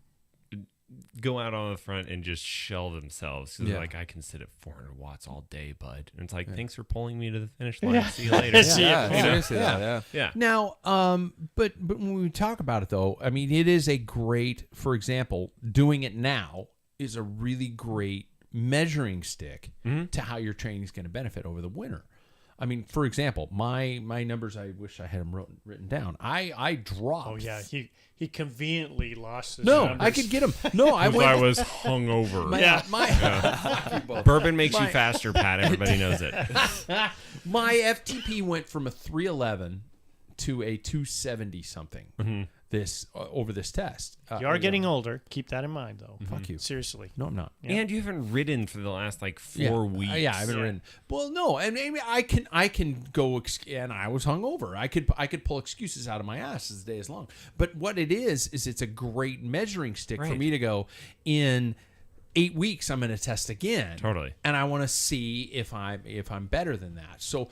go out on the front and just shell themselves. They're like, I can sit at 400 watts all day, bud. And it's like, thanks for pulling me to the finish line. See you later. Seriously, Yeah. Now, but when we talk about it, though, I mean, it is a great, for example, doing it now is a really great measuring stick to how your training is going to benefit over the winter. I mean, for example, my numbers, I wish I had them written down. I dropped. Oh, yeah. He conveniently lost his numbers. I could get them. No, I went. I was hungover. Bourbon makes you faster, Pat. Everybody knows it. My FTP went from a 311 to a 270 something. This over this test. You are getting older. Keep that in mind, though. Fuck you. Seriously. No, I'm not. Yeah. And you haven't ridden for the last 4 weeks. Yeah, I haven't ridden. Well, no, and maybe I can go. And I was hungover. I could pull excuses out of my ass as the day is long. But what it is it's a great measuring stick for me to go in. 8 weeks, I'm going to test again. Totally. And I want to see if I'm better than that. So,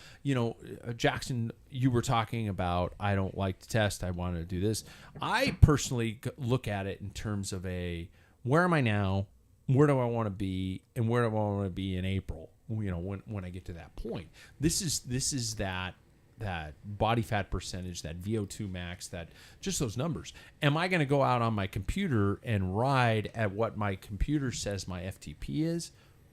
Jackson, you were talking about, I don't like to test. I want to do this. I personally look at it in terms of where am I now? Where do I want to be? And where do I want to be in April? When I get to that point. This is that body fat percentage, that VO2 max, that just those numbers. Am I going to go out on my computer and ride at what my computer says my FTP is?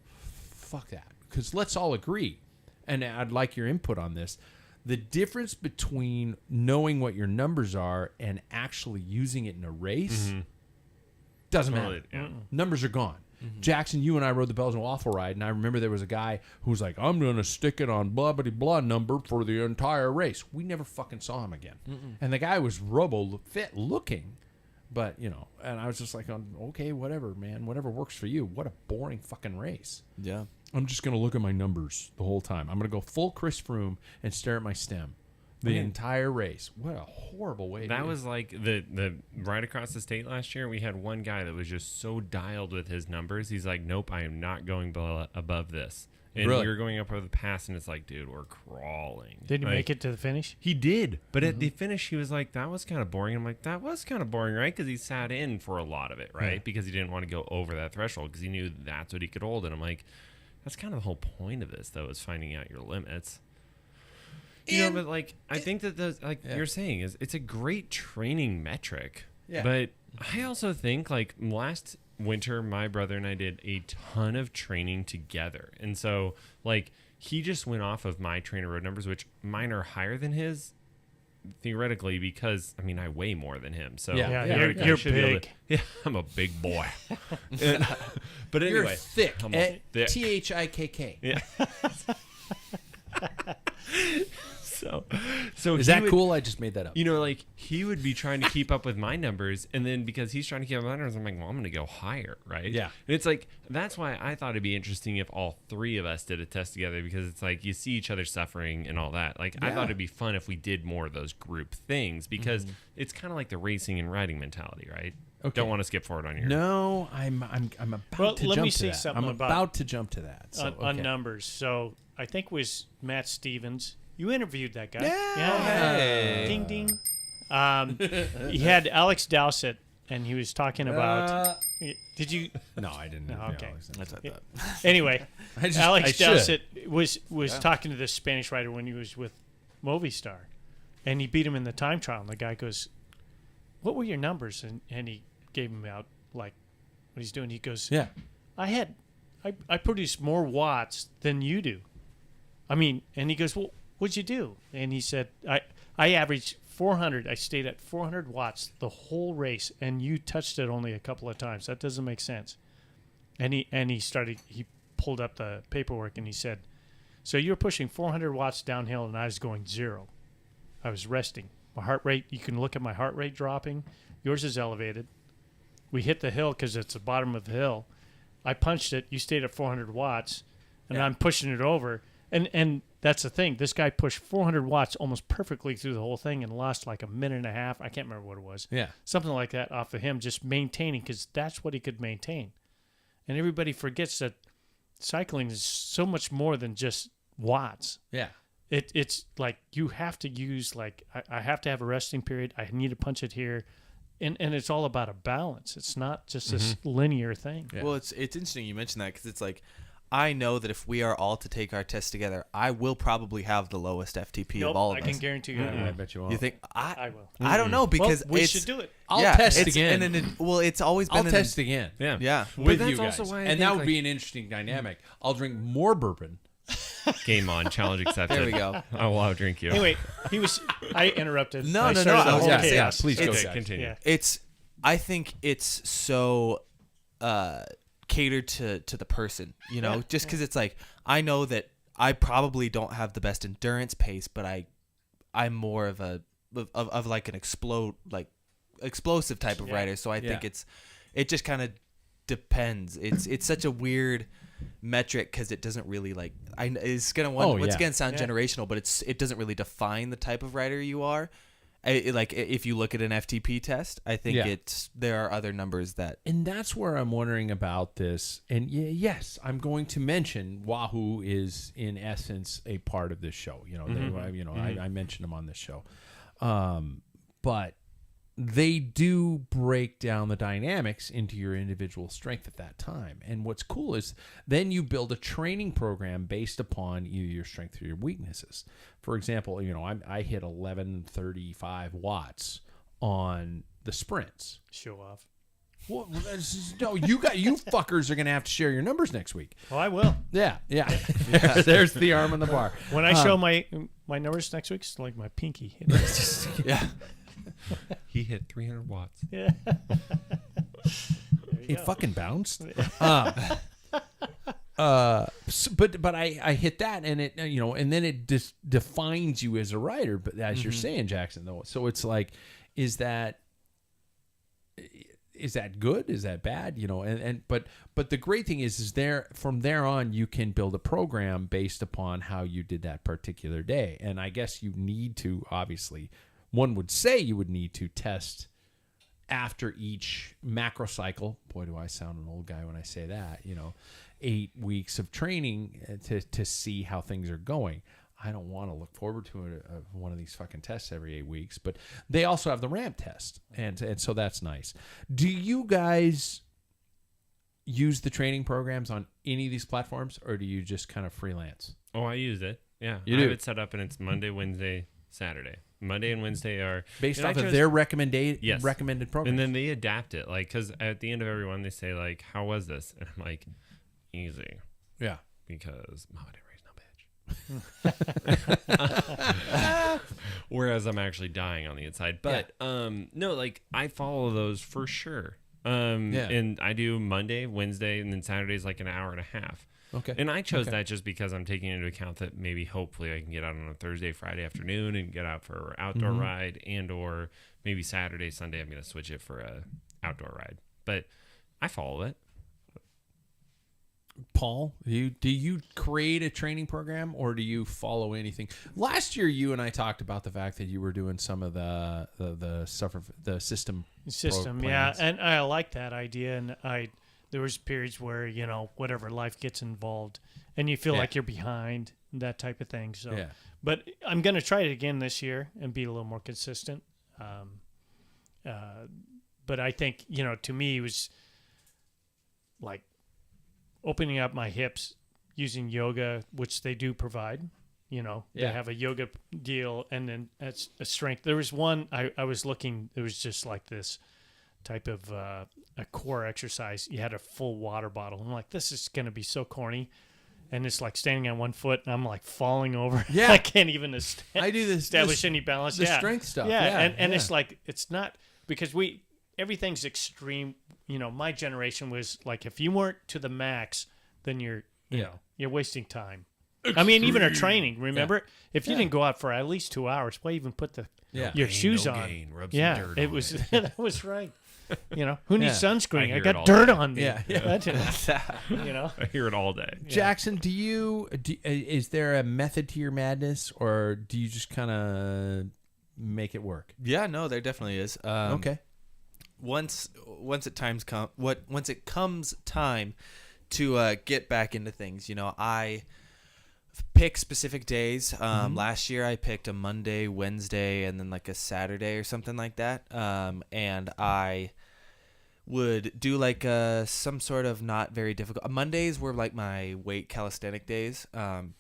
Fuck that. Because let's all agree, and I'd like your input on this, the difference between knowing what your numbers are and actually using it in a race doesn't matter. Yeah. Numbers are gone. Jackson, you and I rode the Belgian Waffle ride, and I remember there was a guy who was like, I'm going to stick it on blah-blah-blah number for the entire race. We never fucking saw him again. And the guy was robo-fit looking, but, and I was just like, okay, whatever, man. Whatever works for you. What a boring fucking race. Yeah. I'm just going to look at my numbers the whole time. I'm going to go full Chris Froome and stare at my stem. The entire race. What a horrible way. That was like the ride across the state last year. We had one guy that was just so dialed with his numbers. He's like, nope, I am not going above this. And Really? we were going up over the pass, and it's like, dude, we're crawling. Did he Like, make it to the finish? He did, but at the finish, he was like, that was kind of boring. I'm like, that was kind of boring, right? Because he sat in for a lot of it, right? Yeah. Because he didn't want to go over that threshold because he knew that's what he could hold. And I'm like, that's kind of the whole point of this, though, is finding out your limits. You know, but like, I think that those, like you're saying, is it's a great training metric. Yeah. But I also think, like, last winter, my brother and I did a ton of training together. And so, like, he just went off of my trainer road numbers, which mine are higher than his, theoretically, because, I mean, I weigh more than him. So, Yeah, theoretically, I you're should be able to- big. yeah, I'm a big boy. But You're anyway. thick. I'm a thick. THIKK. Yeah. So Is he that would- cool? I just made that up. You know, like, he would be trying to keep up with my numbers, and then because he's trying to keep up with my numbers, I'm like, well, I'm going to go higher, right? Yeah. And it's like, that's why I thought it'd be interesting if all three of us did a test together, because it's like, you see each other suffering and all that. Like, I Yeah. thought it'd be fun if we did more of those group things, because it's kind of like the racing and riding mentality, right? Okay. Don't want to skip forward on your... No, I'm about Well, to let jump me to say that. something I'm about- to jump to that. So, on okay. numbers. So I think it was Matt Stevens. You interviewed that guy. Yeah. Hey. Ding ding. He had Alex Dowsett, and he was talking about. Did you? No, I didn't. No, know okay. That's what I thought. Anyway, I Alex should. Dowsett was talking to this Spanish rider when he was with Movistar, and he beat him in the time trial. And the guy goes, "What were your numbers?" And he gave him out like what he's doing. He goes, Yeah. I produce more watts than you do. I mean, and he goes, well, what'd you do? And he said, I averaged 400. I stayed at 400 watts the whole race, and you touched it only a couple of times. That doesn't make sense. And he pulled up the paperwork, and he said, so you were pushing 400 watts downhill, and I was going 0. I was resting. My heart rate, you can look at my heart rate dropping. Yours is elevated. We hit the hill because it's the bottom of the hill. I punched it. You stayed at 400 watts, and I'm pushing it over. And that's the thing. This guy pushed 400 watts almost perfectly through the whole thing and lost like a minute and a half. I can't remember what it was. Yeah. Something like that off of him just maintaining, because that's what he could maintain. And everybody forgets that cycling is so much more than just watts. Yeah. It's like you have to use, like, I have to have a resting period. I need to punch it here. And it's all about a balance. It's not just this linear thing. Yeah. Well, it's interesting you mentioned that, because it's like, I know that if we are all to take our test together, I will probably have the lowest FTP of all of I us. can guarantee you. I bet you won't. You think I will. I don't know, because Well, we it's, should do it. I'll yeah, test it's- again. And then it's always been I'll test again. Yeah. Yeah. But With that's you guys. also why I and think, that would like, be an interesting dynamic. I'll drink more bourbon. Game on. Challenge accepted. There we go. I will outdrink you. Anyway, I interrupted. No, I no, started the I was whole gonna say, chaos. please go, it's- guys. Continue. Yeah. I think it's so catered to the person, you know, just because it's like, I know that I probably don't have the best endurance pace, but I'm more of like an explosive type of rider. So I think it just kind of depends. It's such a weird metric, because it doesn't really, like, it's gonna once again sound generational, but it doesn't really define the type of rider you are. Like, if you look at an FTP test, I think there are other numbers that. And that's where I'm wondering about this. And yes, I'm going to mention Wahoo is in essence a part of this show. You know, I mentioned them on this show, but they do break down the dynamics into your individual strength at that time. And what's cool is then you build a training program based upon either your strength or your weaknesses. For example, you know, I hit 1135 watts on the sprints. Show off. Well, no, you fuckers are gonna have to share your numbers next week. Oh, I will. Yeah. There's the arm on the bar. When I show my numbers next week, it's like my pinky. Yeah. He hit 300 watts. Yeah. It fucking bounced. But I hit that, and it, you know, and then it just defines you as a rider. But as you're saying, Jackson, though, so it's like, is that good? Is that bad? You know, but the great thing is there, from there on, you can build a program based upon how you did that particular day. And I guess you need to, obviously, one would say you would need to test after each macro cycle. Boy, do I sound an old guy when I say that, you know. 8 weeks of training to see how things are going. I don't want to look forward to one of these fucking tests every 8 weeks, but they also have the ramp test, and so that's nice. Do you guys use the training programs on any of these platforms, or do you just kind of freelance? Oh, I use it. Yeah, You I do? have it set up, and it's Monday, Wednesday, Saturday. Monday and Wednesday are Based and I off of chose- their Yes. recommended programs. and then they adapt it, like because at the end of every one they say like, "How was this?" And I'm like, "Easy," yeah. because Mama didn't raise no bitch. Whereas I'm actually dying on the inside. But no, like I follow those for sure. And I do Monday, Wednesday, and then Saturday's like an hour and a half. Okay. And I chose that just because I'm taking into account that maybe hopefully I can get out on a Thursday, Friday afternoon and get out for an outdoor ride, and or maybe Saturday, Sunday I'm going to switch it for a outdoor ride. But I follow it. Paul, do you create a training program, or do you follow anything? Last year, you and I talked about the fact that you were doing some of the system Yeah, plans. and I like that idea. And there was periods where whatever life gets involved, and you feel like you're behind, that type of thing. So, but I'm gonna try it again this year and be a little more consistent. But I think to me it was like opening up my hips using yoga, which they do provide. They have a yoga deal, and then that's a strength. There was one I was looking. It was just like this type of a core exercise. You had a full water bottle. I'm like, this is going to be so corny. And it's like standing on one foot, and I'm like falling over. Yeah. I can't even I do this establish any balance. the strength stuff. And it's like, it's not, because everything's extreme. My generation was like, if you weren't to the max, then you're wasting time. I mean, even our training, remember? If you didn't go out for at least 2 hours, why even put your shoes no on? gain, rub some dirt it on was it. that was right. Who needs I sunscreen? hear I it got all dirt day. on me. Yeah. That's it. I hear it all day. Jackson, is there a method to your madness, or do you just kind of make it work? Yeah, no, there definitely is. Okay. Once it comes time to get back into things, I pick specific days. Last year I picked a Monday, Wednesday, and then like a Saturday or something like that. And I would do like some sort of not very difficult. Mondays were like my weight calisthenic days. And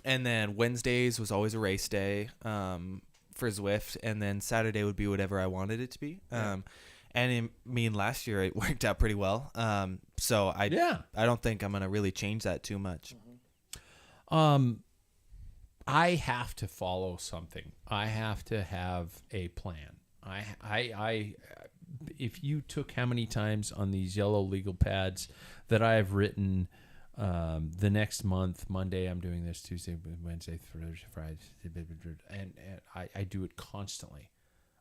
then Wednesdays was always a race day for Zwift, and then Saturday would be whatever I wanted it to be. And last year it worked out pretty well. So I don't think I'm gonna really change that too much. I have to follow something. I have to have a plan. I if you took how many times on these yellow legal pads that I have written, the next month, Monday I'm doing this, Tuesday, Wednesday, Thursday, Friday, and I do it constantly.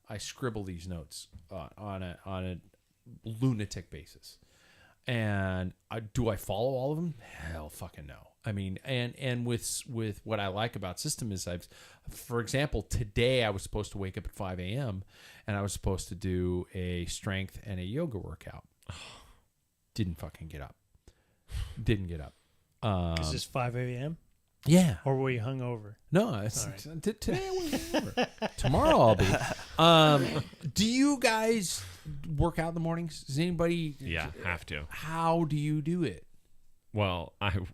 I scribble these notes on a lunatic basis. And do I follow all of them? Hell fucking no. I mean, and with what I like about system is for example, today I was supposed to wake up at 5 a.m. and I was supposed to do a strength and a yoga workout. Didn't fucking get up. Didn't get up. Is this 5 a.m.? Yeah. Or were you hungover? No, today I wasn't over. Tomorrow I'll be. Do you guys work out in the mornings? Does anybody? Yeah, have to. How do you do it? Well, I have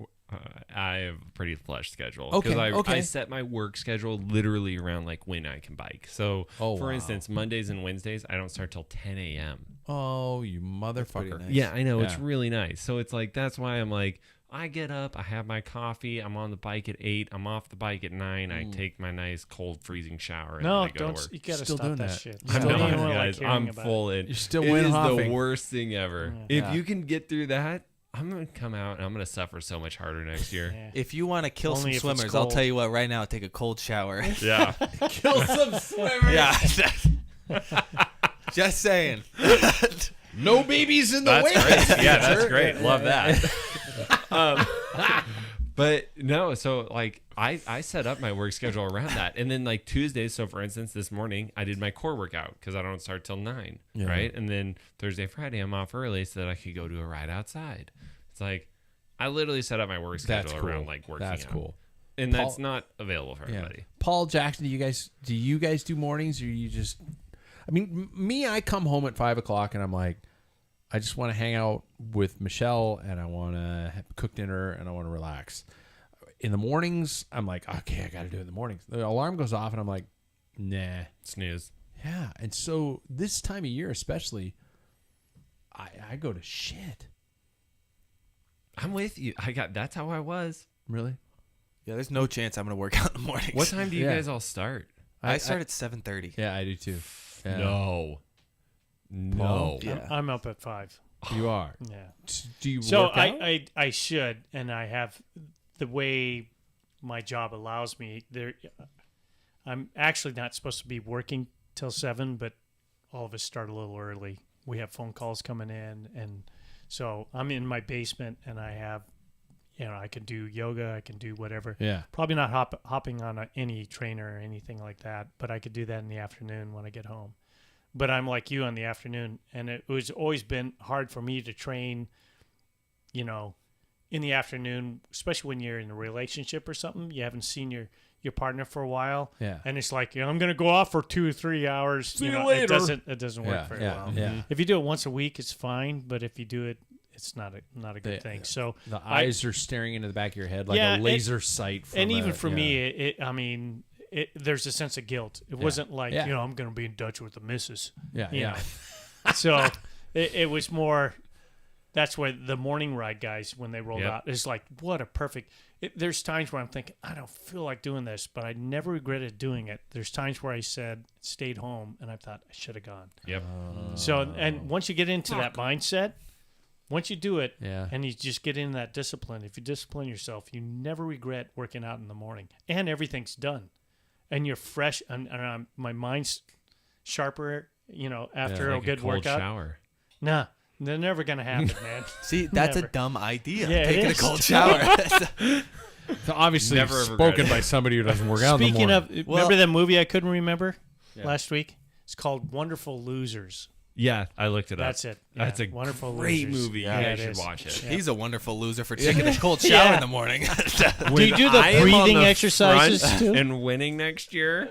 a pretty flush schedule Okay, because I set my work schedule literally around like when I can bike. So, for wow. instance, Mondays and Wednesdays I don't start till 10 a.m. Oh, you motherfucker! nice. Yeah, I know. Yeah. It's really nice. So it's like that's why I'm like, I get up, I have my coffee, I'm on the bike at 8, I'm off the bike at 9, I take my nice cold freezing shower, and then I go to work. You gotta Still stop doing that that. shit. I'm Still not, doing it. guys. I'm full in. You're still It is Win-Hoffing. the worst thing ever. Yeah. If you can get through that, I'm gonna come out and I'm gonna suffer so much harder next year. Yeah. If you want to kill Only some if it's swimmers, I'll cold. tell you what. Right now, take a cold shower. Yeah. Kill some swimmers. Yeah. Just saying. No babies in the That's way. great. Yeah, that's great. Love that. But no, so like I set up my work schedule around that, and then like Tuesdays. So for instance, this morning I did my core workout because I don't start till 9, right? And then Thursday, Friday I'm off early so that I could go do a ride outside. It's like I literally set up my work schedule That's cool. around like working That's out. cool. And Paul- that's not available for everybody. Paul Jackson, do you guys do mornings, or you just? I mean, me, I come home at 5 o'clock and I'm like, I just want to hang out with Michelle and I want to cook dinner and I want to relax. In the mornings, I'm like, okay, I got to do it in the mornings. The alarm goes off and I'm like, nah. Snooze. Yeah. And so this time of year, especially, I go to shit. I'm with you. That's how I was. Really? Yeah, there's no chance I'm gonna work out in the mornings. What time do you Yeah. guys all start? I start at 7:30. Yeah, I do too. Yeah. No. No. Yeah. I'm up at 5. You are. Yeah. Do you So work out? I should, and I have the way my job allows me. I'm actually not supposed to be working till 7, but all of us start a little early. We have phone calls coming in, and so I'm in my basement, and I have, I can do yoga, I can do whatever. Yeah. Probably not hopping on any trainer or anything like that, but I could do that in the afternoon when I get home. But I'm like you on the afternoon, and it was always been hard for me to train, in the afternoon, especially when you're in a relationship or something. You haven't seen your partner for a while, Yeah. and it's like, I'm going to go off for 2 or 3 hours. See you later. It doesn't work very well. Yeah. If you do it once a week, it's fine, but if you do it, it's not a good Yeah. thing. So The eyes are staring into the back of your head like Yeah, a laser sight. From and even a- for yeah. me, there's a sense of guilt. It wasn't like, Yeah. I'm going to be in Dutch with the missus. Yeah. you Yeah. know. So it was more. That's why the morning ride guys, when they rolled Yep. out, is like, what a perfect. There's times where I'm thinking, I don't feel like doing this, but I never regretted doing it. There's times where I stayed home, and I thought I should have gone. Yep. So, and once you get into that mindset, once you do it, Yeah. and you just get in that discipline, if you discipline yourself, you never regret working out in the morning, and everything's done, and you're fresh, and my mind's sharper, after Like a good cold workout. shower. Nah, they're never gonna happen, man. See, that's Never. a dumb idea. Yeah, it Taking a is. cold shower. So obviously Never have spoken regretted by somebody who doesn't work out in the Speaking morning. of, Well- remember that movie I couldn't remember Yeah. last week? It's called Wonderful Losers. Yeah, I looked it up. That's it. That's Yeah, a Wonderful great Losers. movie. Yeah, you it guys should is. watch it. He's a wonderful loser for taking a cold shower Yeah. in the morning. Do you do the I am on breathing the exercises front too? and winning next year,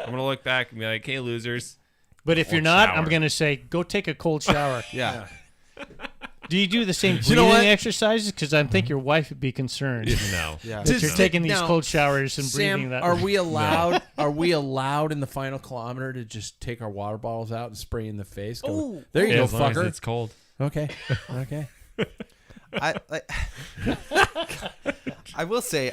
I'm gonna look back and be like, "Hey, losers." But if you're Cold not, shower. I'm going to say, go take a cold shower. yeah. Do you do the same breathing You know what? exercises? Because I think your wife would be concerned No. Yeah. that you're taking these Now, cold showers and breathing Sam, that. are we allowed? Are we allowed in the final kilometer to just take our water bottles out and spray in the face? Go, there you Yeah, go, as long as fucker. it's cold. Okay, okay. I will say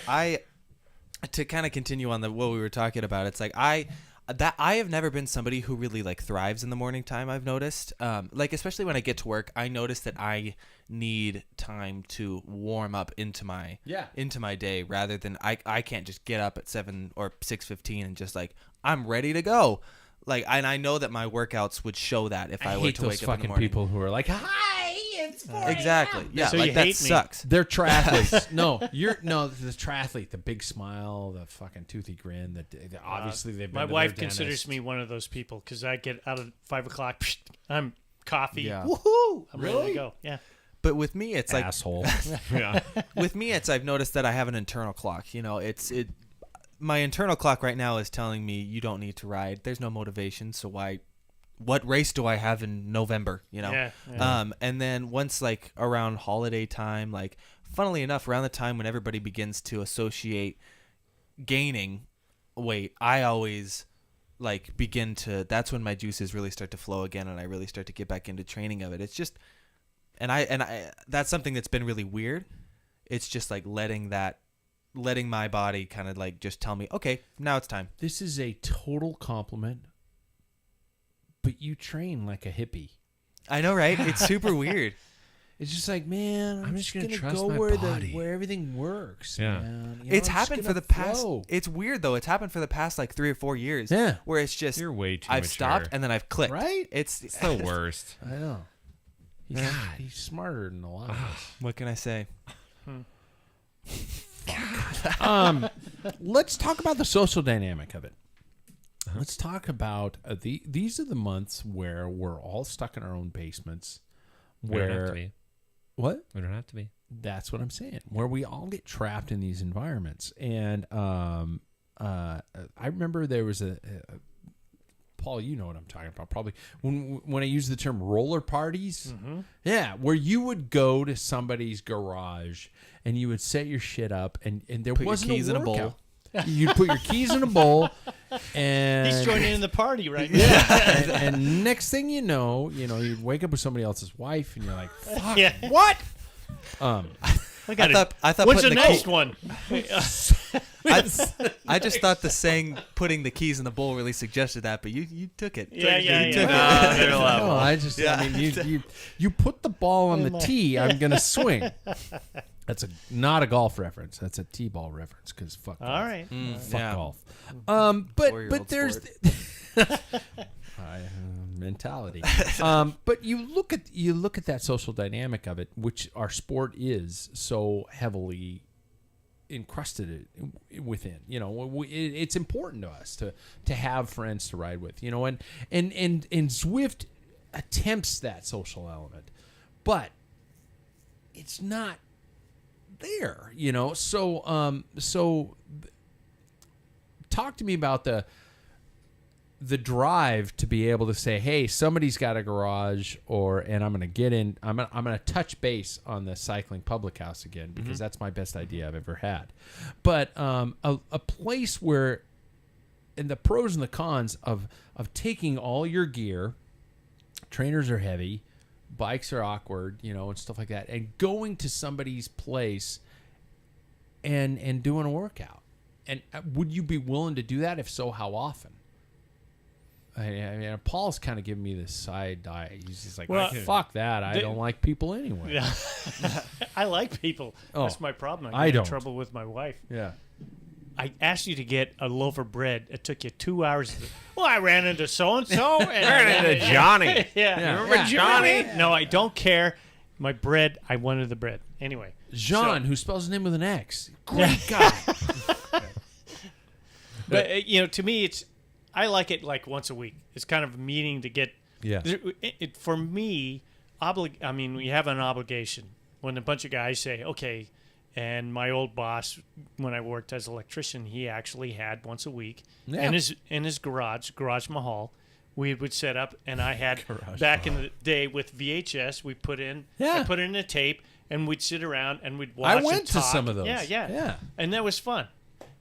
to kind of continue on what we were talking about. It's like I have never been somebody who really like thrives in the morning time. I've noticed, like especially when I get to work, I notice that I need time to warm up into my day rather than I can't just get up at 7 or 6:15 and just like I'm ready to go. Like, and I know that my workouts would show that if I, were hate to those wake up in the fucking morning. people who are like, "Hi, it's 4 Exactly. Yeah, So like you that hate me. sucks. They're triathletes. No, the triathlete, the big smile, the fucking toothy grin. Obviously they've been My to wife their considers dentist. me one of those people because I get out of 5 o'clock. I'm coffee. Yeah. Woohoo! I'm ready to go. Yeah. But with me, it's like asshole. Yeah. with me, I've noticed that I have an internal clock. You know, my internal clock right now is telling me you don't need to ride. There's no motivation, so what race do I have in November, you know? Yeah. And then once like around holiday time, like funnily enough, around the time when everybody begins to associate gaining weight, I always like that's when my juices really start to flow again and I really start to get back into training of it. It's just and I that's something that's been really weird. It's just like letting my body kind of like just tell me, okay, now it's time. This is a total compliment, but you train like a hippie. I know, right? It's super weird. It's just like, man, I'm just gonna trust go my where body. where everything works. Yeah. Man. You know, It's I'm just happened for gonna the past. flow. It's weird though. It's happened for the past like 3 or 4 years. Yeah. Where it's just You're way too I've mature. stopped and then I've clicked. Right? It's It's the worst. I know. He's smarter than a lot of us. What can I say? Let's talk about the social dynamic of it. Let's talk about these are the months where we're all stuck in our own basements. We don't have Where to be. what? We don't have to be. That's what I'm saying. Where we all get trapped in these environments. And I remember there was a Paul, you know what I'm talking about. Probably when I use the term roller parties. Yeah, where you would go to somebody's garage and you would set your shit up and there Put your wasn't keys a in a workout. bowl. You'd put your keys in a bowl and He's joining in the party right now. yeah, and next thing you know, you'd wake up with somebody else's wife and you're like, fuck, Yeah. what? I got I thought What's the putting next key- one? I just thought the saying "putting the keys in the bowl" really suggested that, but you took it. Yeah, You yeah, took yeah. it. No, I mean, you put the ball on the tee, I'm gonna swing. That's not a golf reference. That's a tee-ball reference because fuck. All golf. right. Fuck Yeah. golf. But 4-year-old there's mentality. But you look at that social dynamic of it, which our sport is so heavily encrusted within. It's important to us to have friends to ride with. And Zwift attempts that social element, but it's not there. So talk to me about the drive to be able to say, hey, somebody's got a garage, and I'm going to get in. I'm going to touch base on the cycling public house again because that's my best idea I've ever had. But a place where, and the pros and the cons of taking all your gear, trainers are heavy, bikes are awkward, and stuff like that, and going to somebody's place and doing a workout. And would you be willing to do that? If so, how often? I mean, Paul's kind of giving me this side eye. He's just like, Well, fuck that. I don't like people anyway. Yeah. I like people. Oh, That's my problem. I get don't. in trouble with my wife. Yeah. I asked you to get a loaf of bread. It took you 2 hours. Well, I ran into so-and-so. Ran into Johnny. Yeah. Remember Johnny? No, I don't care. My bread, I wanted the bread. Anyway. Jean, who spells his name with an X. Great guy. But, to me, I like it like once a week. It's kind of a meeting to get. Yeah. For me, we have an obligation. When a bunch of guys say, okay, and my old boss, when I worked as an electrician, he actually had once a week in his garage mahal, we would set up, and I had back in the day with VHS, we put in, I put in a tape, and we'd sit around and we'd watch. I went and to talk. some of those. Yeah, and that was fun.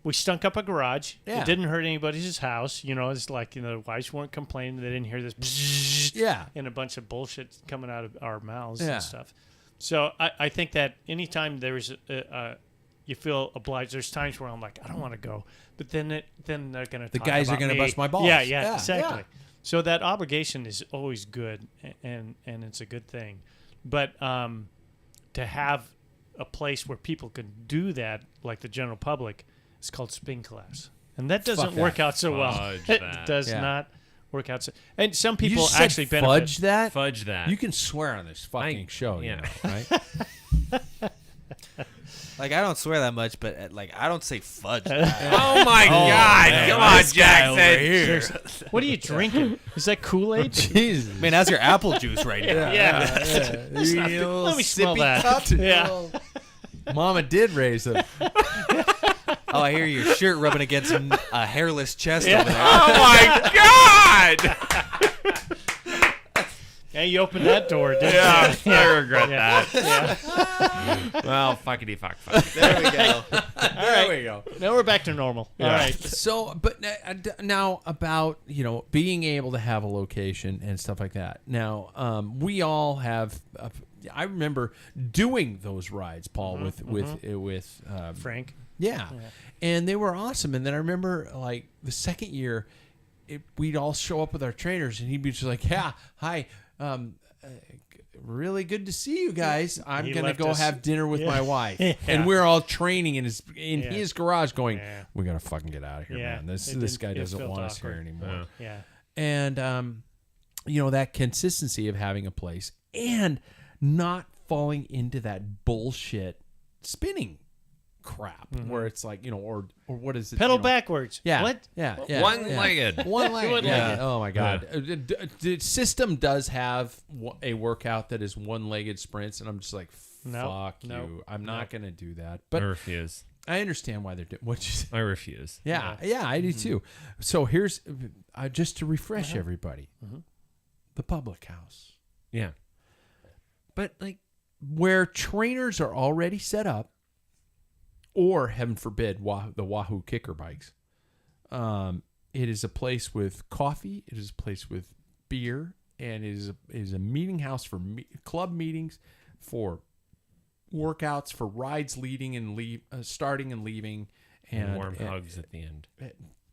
We stunk up a garage. Yeah. It didn't hurt anybody's house. It's like, the wives weren't complaining. They didn't hear this bzzzt and a bunch of bullshit coming out of our mouths and stuff. So I think that anytime there's you feel obliged, there's times where I'm like, I don't want to go. But then they're going to The guys are going to bust my balls. Yeah, exactly. Yeah. So that obligation is always good, and it's a good thing. But to have a place where people can do that, like the general public, it's called spin class, and that doesn't work out so well. Fudge It that. does not work out. And some people You said actually benefit. fudge that? Fudge that. You can swear on this fucking show, yeah. right? Like, I don't swear that much, but I don't say fudge. Oh my God! Come on, Jackson. What are you drinking? Is that Kool-Aid? Jesus. Man, how's your apple juice right now? Yeah. Let me smell that. Yeah. Mama did raise him. Oh, I hear your shirt rubbing against a hairless chest Yeah. over there. Oh my God! Yeah, you opened that door, didn't Yeah, you? I regret Yeah. that. Well, fuckity fuck. There we go. There we go. Now we're back to normal. All right. So, but now about, being able to have a location and stuff like that. Now, we all have, I remember doing those rides, Paul, with Frank. Yeah. And they were awesome. And then I remember, like, the second year, we'd all show up with our trainers, and he'd be just like, yeah, hi, really good to see you guys. I'm He going to left go us- have dinner with my wife. Yeah. And we're all training in Yeah. his garage going, Yeah. we got to fucking get out of here, Yeah. man. This It guy doesn't felt want us here awkward. anymore. Yeah. Yeah. And, that consistency of having a place and not falling into that bullshit spinning crap where it's like, or what is it? Pedal backwards. Yeah. What? Yeah. One-legged. One-legged. Yeah. One-legged. Oh my God. The system does have a workout that is one-legged sprints, and I'm just like, fuck you. I'm not going to do that. I But refuse. I understand why they're doing what you say. I refuse. Yeah, I do too. So here's just to refresh everybody: the public house, Yeah. But like, where trainers are already set up, or heaven forbid, the Wahoo kicker bikes. It is a place with coffee. It is a place with beer, and it is a meeting house for club meetings, for workouts, for rides leading and starting and leaving, and warm hugs at the end.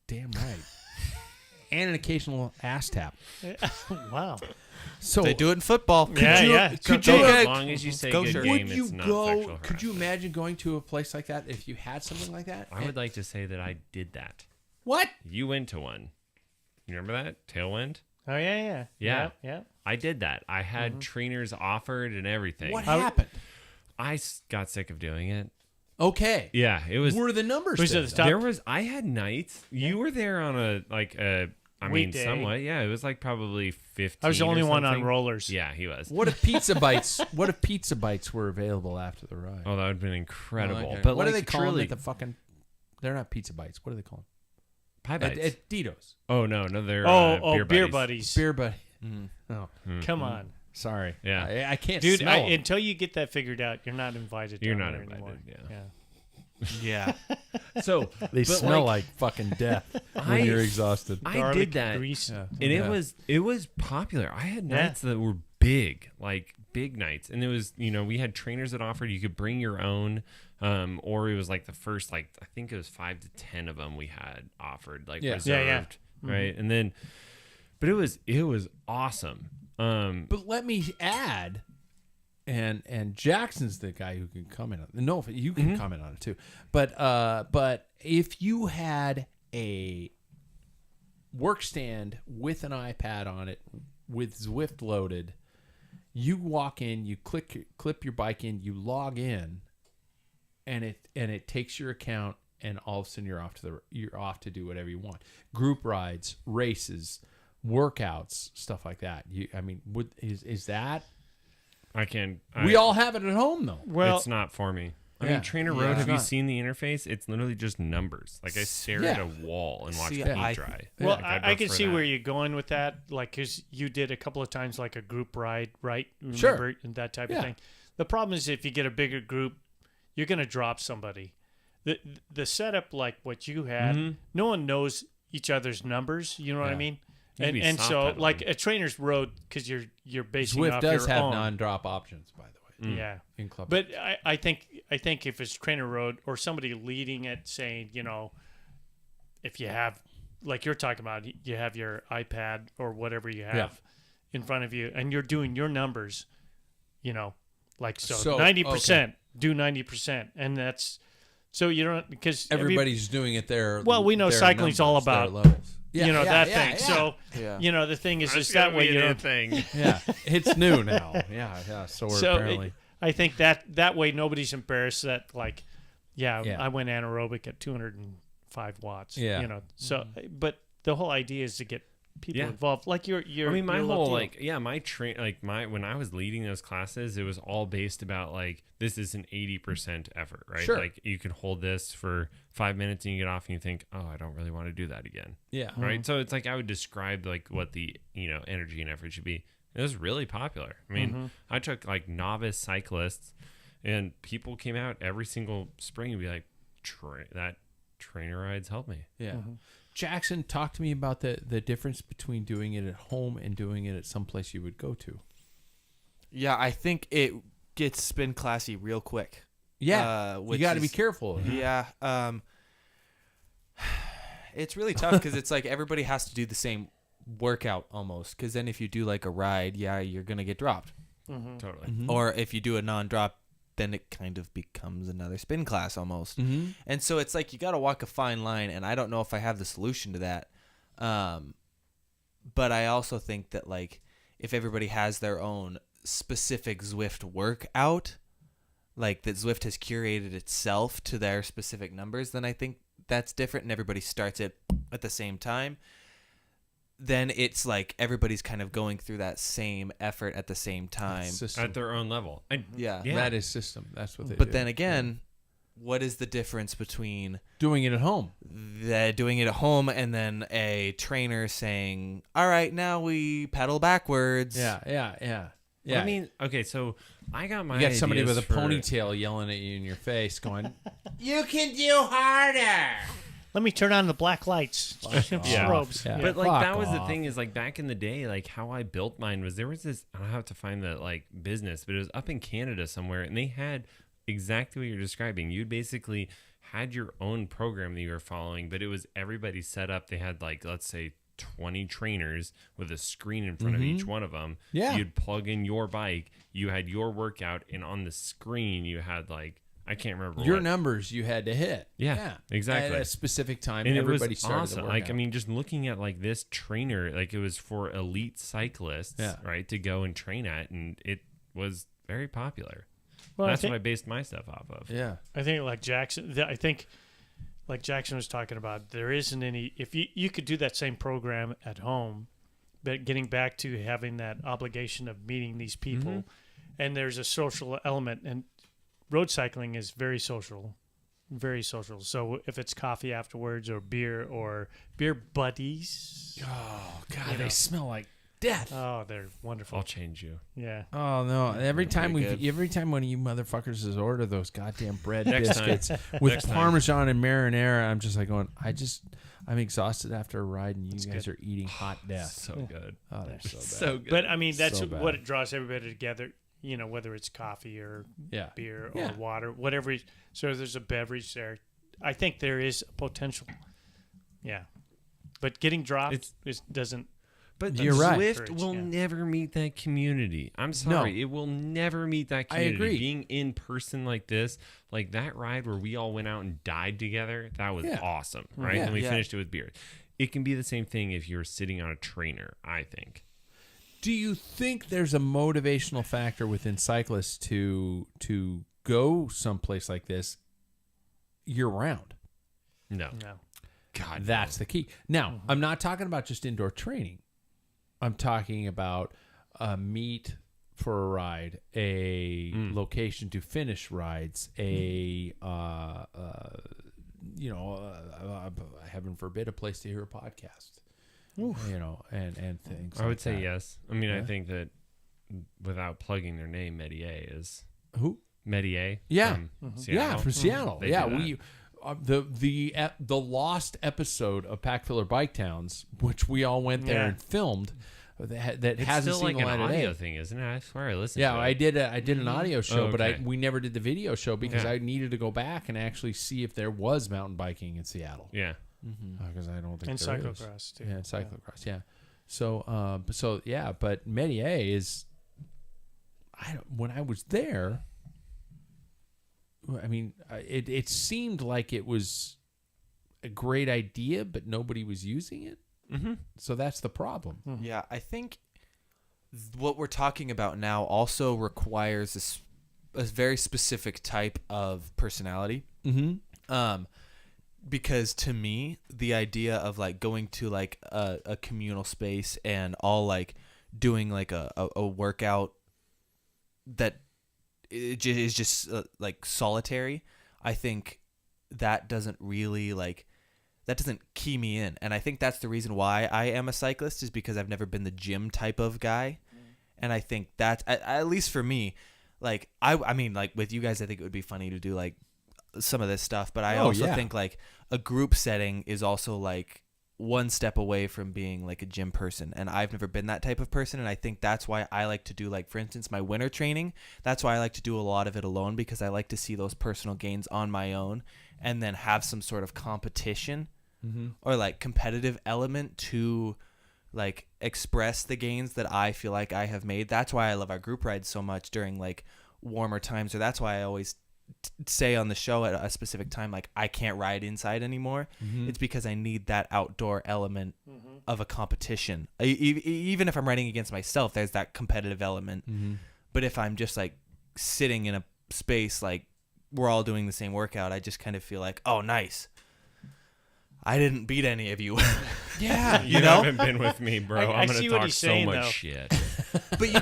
Damn right. And an occasional ass tap. Wow. So They do it in football. Yeah. Could So you, as long as you say go good shirt. game, would you it's not go? sexual Could you harassment. imagine going to a place like that if you had something like that? I would like to say that I did that. What? You went to one. You remember that? Tailwind? Oh yeah. Yeah. I did that. I had trainers offered and everything. What happened? I got sick of doing it. Okay. Yeah, it was. Were the numbers Was there, it the though? stuff? There was. I had nights. You were there on I mean, Weekday. somewhat. Yeah, it was like probably 15. I was the only or one on something. rollers. Yeah, he was. What if pizza bites? What if pizza bites were available after the ride? Oh, that would have been incredible. Okay. But what do like, they call truly, them at the fucking? They're not pizza bites. What do they call pie them? bites. At Dito's. Oh no, they're Beer buddies. buddies. Beer buddy. Oh, Come on, sorry. Yeah. I can't dude. smell 'em. Until you get that figured out, you're not invited. You're down not there invited, anymore. yeah. Yeah. So They but, smell like fucking death when you're exhausted. I Garlic, did that, grease. Yeah. and Yeah. it was popular. I had Yeah. nights that were big, like big nights, and it was we had trainers that offered you could bring your own, or it was like the first I think it was 5 to 10 of them we had offered reserved, right, and then, but it was awesome. But let me add, and Jackson's the guy who can comment on. No, you can comment on it too. But if you had a work stand with an iPad on it with Zwift loaded, you walk in, you clip your bike in, you log in, and it takes your account, and all of a sudden you're off to do whatever you want. Group rides, races, workouts, stuff like that. Is that? We all have it at home though. Well, It's not for me. I Yeah. mean, Trainer Yeah. Road, It's have you not. seen the interface? It's literally just numbers. Like I stare Yeah. at a wall and watch See, paint I- dry. well, Like, I I'd can prefer see that. where you're going with that, because you did a couple of times like a group ride, right? Sure. Remember, and that type Yeah. of thing. The problem is if you get a bigger group, you're going to drop somebody. The setup like what you had, no one knows each other's numbers. You know what I Yeah. mean? You'd be And soft so pedaling. like a trainer's road, because you're basing Zwift off does your have own. non-drop options, by the way, Yeah. in club. But I think if it's trainer road or somebody leading it, saying, if you have, like you're talking about, you have your iPad or whatever you have in front of you, and you're doing your numbers, So, 90%, do 90%, and that's so you don't, because everybody's doing it there. Well, we know their cycling's all numbers, their about, levels. that yeah, thing. yeah. So Yeah. the thing is That's that gonna way be you a new don't. thing. Yeah, it's new now. Yeah. So, So apparently, I think that way nobody's embarrassed that Yeah. I went anaerobic at 205 watts. Yeah. So but the whole idea is to get people Yeah. involved. Like your I mean, my your whole local- my when I was leading those classes, it was all based about this is an 80% effort, right? Sure. Like you can hold this for 5 minutes and you get off and you think, oh, I don't really want to do that again, yeah. right? So it's I would describe what the energy and effort should be. It was really popular. I mean, I took novice cyclists, and people came out every single spring and be like, that trainer rides helped me. Yeah. Jackson, talk to me about the difference between doing it at home and doing it at some place you would go to. Yeah, I think it gets spin classy real quick. Yeah, you which got to be is- careful. Yeah. It's really tough because it's everybody has to do the same workout almost. Because then if you do a ride, you're going to get dropped. Totally. Or if you do a non-drop, then it kind of becomes another spin class almost. And so it's you got to walk a fine line, and I don't know if I have the solution to that. But I also think that if everybody has their own specific Zwift workout, like that Zwift has curated itself to their specific numbers, then I think that's different, and everybody starts it at the same time. Then it's like everybody's kind of going through that same effort at the same time. At their own level. Yeah. That is system. That's what they do. But then again, what is the difference between doing it at home? Doing it at home and then a trainer saying, all right, now we pedal backwards. Yeah. I mean, okay, so I got my You got somebody with a ideas for- ponytail yelling at you in your face going, You can do harder. Let me turn on the black lights. Strobes. Yeah. But like Fuck that was the off. thing is like back in the day, like how I built mine was there was this, I don't have to find the like business, but it was up in Canada somewhere, and they had exactly what you're describing. You basically had your own program that you were following, but it was everybody set up. They had like, let's say 20 trainers with a screen in front of each one of them. Yeah. You'd plug in your bike, you had your workout, and on the screen you had like, I can't remember your what. numbers you had to hit. Yeah, exactly. At a specific time, And everybody it was started awesome. the workout. Like, I mean, just looking at like this trainer, like it was for elite cyclists, right, to go and train at, and it was very popular. Well, That's what I based my stuff off of. yeah. I think like Jackson. I think like Jackson was talking about. There isn't any. If you could do that same program at home, but getting back to having that obligation of meeting these people, and there's a social element, and road cycling is very social. Very social. So if it's coffee afterwards or beer buddies. Oh, God, You they know. smell like death. Oh, they're wonderful. I'll change you. Yeah. Oh no! Every time good. every time one of you motherfuckers has ordered those goddamn bread Next time. biscuits with Next time. Parmesan and marinara, I'm just like going. I'm exhausted after a ride, and you guys good. are eating hot death. So good. Oh, they're so bad. So good. But I mean, that's So bad. what it draws everybody together. You know, whether it's coffee or Yeah. beer Yeah. or water, whatever. So there's a beverage there. I think there is potential. Yeah, but getting dropped doesn't. But You're right. Zwift will Yeah. never meet that community. I'm sorry. It will never meet that I community. agree. Being in person like this, like that ride where we all went out and died together, that was Yeah. awesome, right? Yeah. And we Yeah. finished it with beer. It can be the same thing if you're sitting on a trainer, I think. Do you think there's a motivational factor within cyclists to go someplace like this year round? No. No. God, That's the key. Now, I'm not talking about just indoor training. I'm talking about a meet for a ride, a location to finish rides, heaven forbid, a place to hear a podcast. You know, and things. I would like say that. yes. I mean, Yeah. I think that without plugging their name, Medier is Who? Medier. Yeah. From Seattle. Yeah, from Seattle. They Yeah, do that. we the lost episode of Packfiller Bike Towns, which we all went there Yeah. and filmed, that It's hasn't still seen like the an light of audio day. thing, isn't it? I swear I listened Yeah, to it. I did an audio show, but okay. we never did the video show because Yeah. I needed to go back and actually see if there was mountain biking in Seattle. Yeah. Because I don't think And there is. cyclocross too. Yeah, and cyclocross. Yeah. So, but Medier is. When I was there, I mean, it seemed like it was a great idea, but nobody was using it. Mm-hmm. So that's the problem. Yeah, I think what we're talking about now also requires a very specific type of personality. Mm-hmm. Because to me, the idea of like going to like a communal space and all like doing like a workout that is just like solitary, I think that doesn't really that doesn't key me in. And I think that's the reason why I am a cyclist, is because I've never been the gym type of guy. And I think that at least for me, like I mean, like with you guys, I think it would be funny to do like some of this stuff, but I also think like a group setting is also like one step away from being like a gym person, and I've never been that type of person. And I think that's why I like to do, like, for instance, my winter training. That's why I like to do a lot of it alone, because I like to see those personal gains on my own and then have some sort of competition or like competitive element to like express the gains that I feel like I have made. That's why I love our group rides so much during like warmer times, or that's why I always say on the show at a specific time, like, I can't ride inside anymore. It's because I need that outdoor element of a competition. Even if I'm riding against myself, there's that competitive element. But if I'm just like sitting in a space, like we're all doing the same workout, I just kind of feel like, oh, nice. I didn't beat any of you. Yeah. You know? haven't been with me, bro. I I'm see gonna what talk he's so saying, much though. shit. But you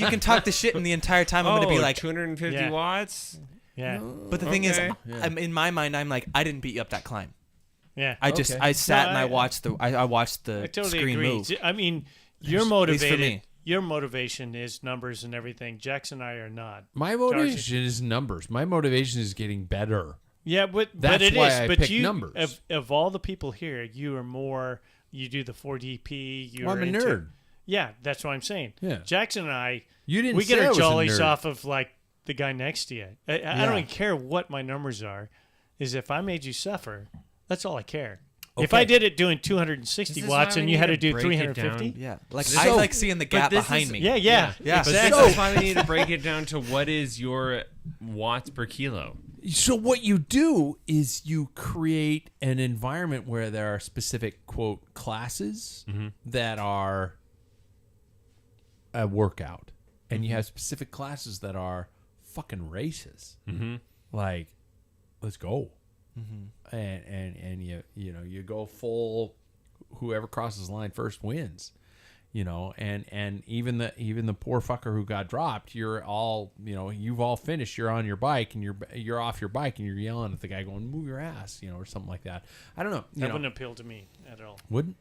can talk the shit, and the entire time I'm going to be like, 250 Yeah. watts. Yeah. but the thing is, Okay. I'm in my mind, I'm like, I didn't beat you up that climb. Yeah. I just Okay. I sat No, and I watched the I totally screen agree. move. I mean, you're At least for motivated. me. Your motivation is numbers and everything. Jackson and I are not. My motivation is numbers. My motivation is getting better. Yeah, but That's it why is. I But pick you, numbers. of all the people here, you are more. You do the 4DP. You're Well, I'm a into, nerd. Yeah, that's what I'm saying. Yeah. Jackson and I, You didn't we say get I our was a jollies nerd. off of like the guy next to you. I don't even care what my numbers are. Is if I made you suffer, that's all I care. If I Okay. did it doing 260 This is watts why and we you had need to do to break it 350, down. Yeah, like So- I like seeing the gap this behind is- me. yeah, Yeah. But exactly. this is why we need to break it down to what is your watts per kilo. So what you do is you create an environment where there are specific quote classes that are a workout, and you have specific classes that are fucking races. Like, let's go, and you go full. Whoever crosses the line first wins. And even the poor fucker who got dropped, you're all, you've all finished. You're on your bike and you're off your bike and you're yelling at the guy going, "Move your ass," or something like that. I don't know. That wouldn't appeal to me at all. Wouldn't.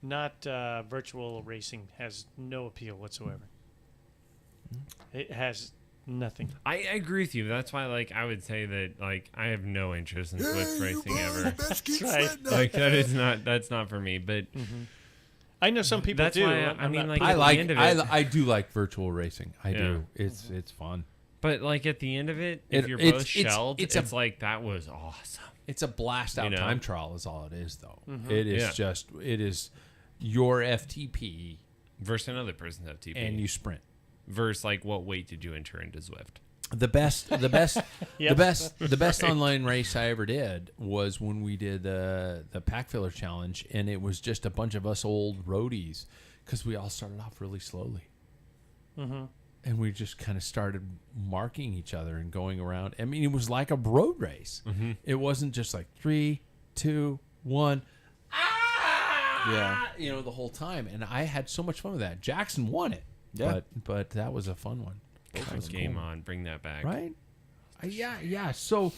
Not virtual racing has no appeal whatsoever. It has nothing. I agree with you. That's why, like, I would say that, like, I have no interest in Swift racing ever. That's right. Like, that's not for me. But I know some people That's do. why I'm mean, not like, I at like. the end of it, I do like virtual racing. I Yeah. do. It's fun. but like at the end of it, if you're it's- both shelled, it's it's, a- like that was awesome. It's a blast out You know? time trial is all it is, though. It is Yeah. it is your FTP Versus another person's FTP, and you sprint. versus like what weight did you enter into Zwift? The best, Yep. the best online race I ever did was when we did the Packfiller Challenge, and it was just a bunch of us old roadies because we all started off really slowly, and we just kind of started marking each other and going around. I mean, it was like a road race. It wasn't just like 3, 2, 1. Yeah. The whole time, and I had so much fun with that. Jackson won it, Yeah. but that was a fun one. That was game on. Bring that back. Right? Yeah. So,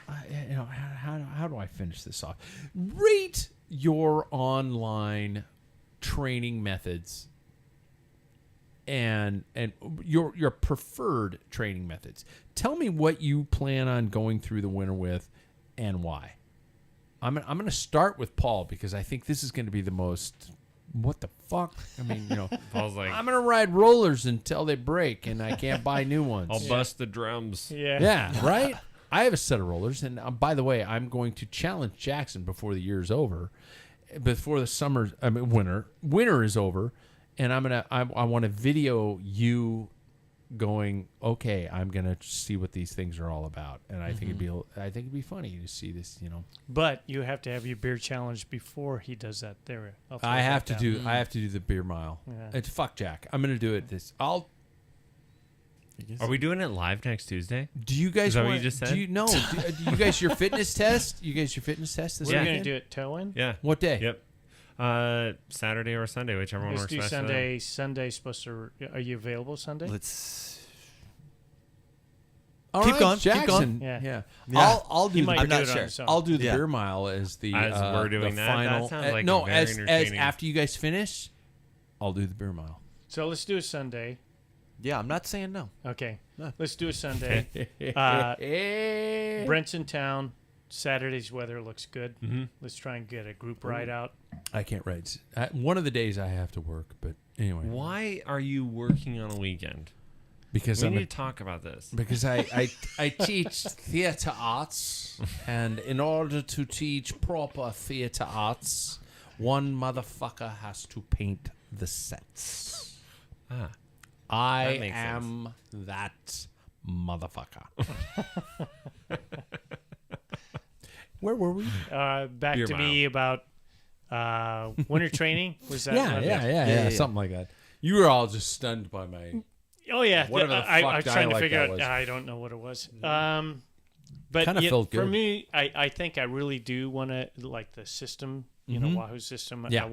how do I finish this off? Rate your online training methods and your preferred training methods. Tell me what you plan on going through the winter with, and why. I'm going to start with Paul because I think this is going to be the most. What the fuck? I mean, Paul's like, I'm gonna ride rollers until they break, and I can't buy new ones. I'll bust the drums. Yeah. Yeah, right. I have a set of rollers, and by the way, I'm going to challenge Jackson before the year's over, before the summer. I mean, winter is over, and I want to video you going. Okay, I'm gonna see what these things are all about, and I think it'd be funny to see this. But you have to have your beer challenge before he does that. There, I'll throw I have that to down. do. I have to do the beer mile. Yeah. It's fuck Jack. I'm gonna do it. Are we doing it live next Tuesday? Do you guys Is that what want? you just said? Do you guys your fitness test? You guys your fitness test this We're weekend? gonna do it toe-in. Yeah. What day? Yep. Saturday or Sunday, whichever one Let's works do best for them. Sunday. Sunday's supposed to. Are you available Sunday? Let's. All Keep right, going, keep Jackson. going. Yeah. Yeah. I'll He do. might The, I'm do not it on sure. his own. I'll do the Yeah. beer mile as the As we're doing the that, that final. sounds like no, a very as entertaining- after you guys finish, I'll do the beer mile. So let's do a Sunday. Yeah, I'm not saying no. Okay. No. Let's do a Sunday. Brent's in town. Saturday's weather looks good. Let's try and get a group ride out. I can't ride. One of the days I have to work, but anyway, Why are you working on a weekend? because We I'm need to talk about this. because I teach theater arts, and in order to teach proper theater arts, one motherfucker has to paint the sets. Ah. I That makes am that motherfucker. Where were we? Back Beer to mile. me about winter training. Was that? Yeah, one? yeah, Yeah. something like that. You were all just stunned by my. Oh yeah, Whatever the I fuck was trying to dialect figure that out. was. I don't know what it was. But Kinda yeah, felt for good. me, I think I really do want to like the system. You know, Wahoo system. Yeah.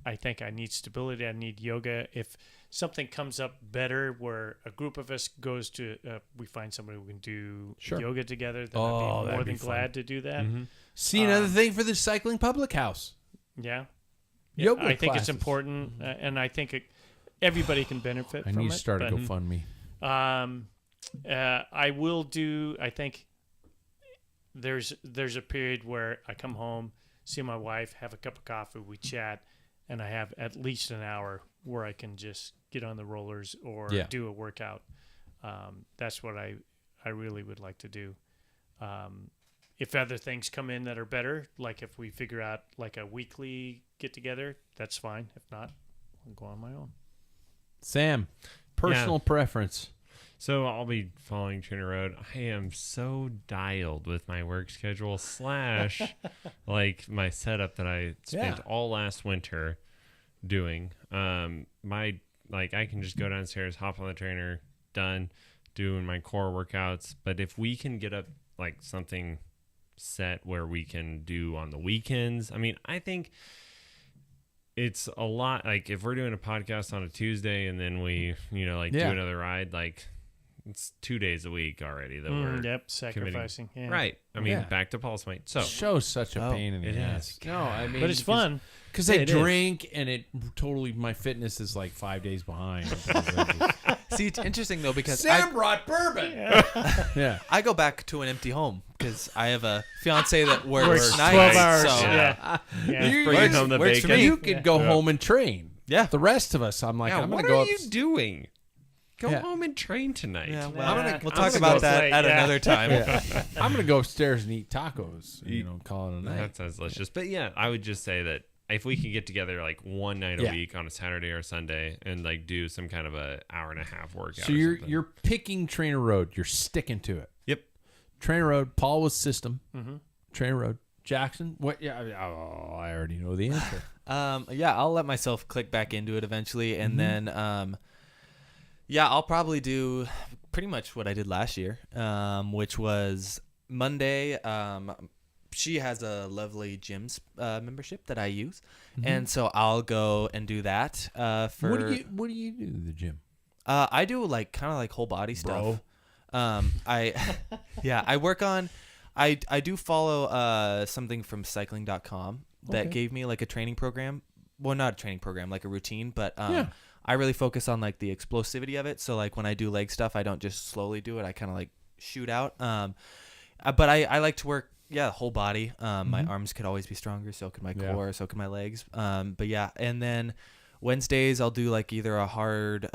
I think I need stability. I need yoga. If something comes up better, where a group of us goes to, we find somebody who can do Sure. yoga together, then Oh, I'd be that'd more be than fun. glad to do that. See another thing for the cycling public house. Yeah. Yoga I think classes. it's important, and I think everybody can benefit I from need it. to start a but, GoFundMe. I will do. I think there's a period where I come home, see my wife, have a cup of coffee, we chat, and I have at least an hour where I can just get on the rollers or Yeah. do a workout. That's what I really would like to do. If other things come in that are better, like if we figure out like a weekly get together, that's fine. If not, I'll go on my own. Sam, personal preference. So I'll be following Trainer Road. I am so dialed with my work schedule / like my setup that I spent all last winter doing. I can just go downstairs, hop on the trainer, done, doing my core workouts. But if we can get up like something set where we can do on the weekends, I mean, I think it's a lot. Like if we're doing a podcast on a Tuesday and then we, do another ride, like it's 2 days a week already that we're Yep, sacrificing. Yeah. right. I mean, Yeah. back to Paul's point. So Show's such a pain in it the is. ass. No, I mean, But it's fun. because I It is. drink and it totally my fitness is like 5 days behind. See, it's interesting though because Sam brought bourbon. Yeah. I go back to an empty home because I have a fiance that works 12 nights. hours. So Yeah. Yeah. You, bringing Works- home the works for bacon. me. you could go home and train. Yeah. The rest of us, I'm like, Yeah, I'm what gonna go are up. you doing? Go Yeah. home and train tonight. Yeah, well, Nah, we'll I'm talk gonna about go that late, at yeah. another time. I'm gonna go upstairs and eat tacos. Call it a night. That sounds delicious. But yeah, I would just say that if we could get together like one night Yeah. a week on a Saturday or Sunday and like do some kind of a hour and a half workout. So or you're something. you're picking Trainer Road. You're sticking to it. Yep. Trainer Road. Paul was system. Mm-hmm. Trainer Road. Jackson. What? Yeah. I already know the answer. Yeah, I'll let myself click back into it eventually, and then I'll probably do pretty much what I did last year, which was Monday. She has a lovely gym's membership that I use, and so I'll go and do that. For What do you do at the gym? I do like kind of like whole body stuff. I work on. I do follow something from cycling.com that Okay. gave me like a training program. Well, not a training program, like a routine, but Yeah. I really focus on like the explosivity of it. So like when I do leg stuff, I don't just slowly do it. I kind of like shoot out. But I like to work, whole body. My arms could always be stronger. So could my Yeah. core. So could my legs. But yeah. And then Wednesdays I'll do like either a hard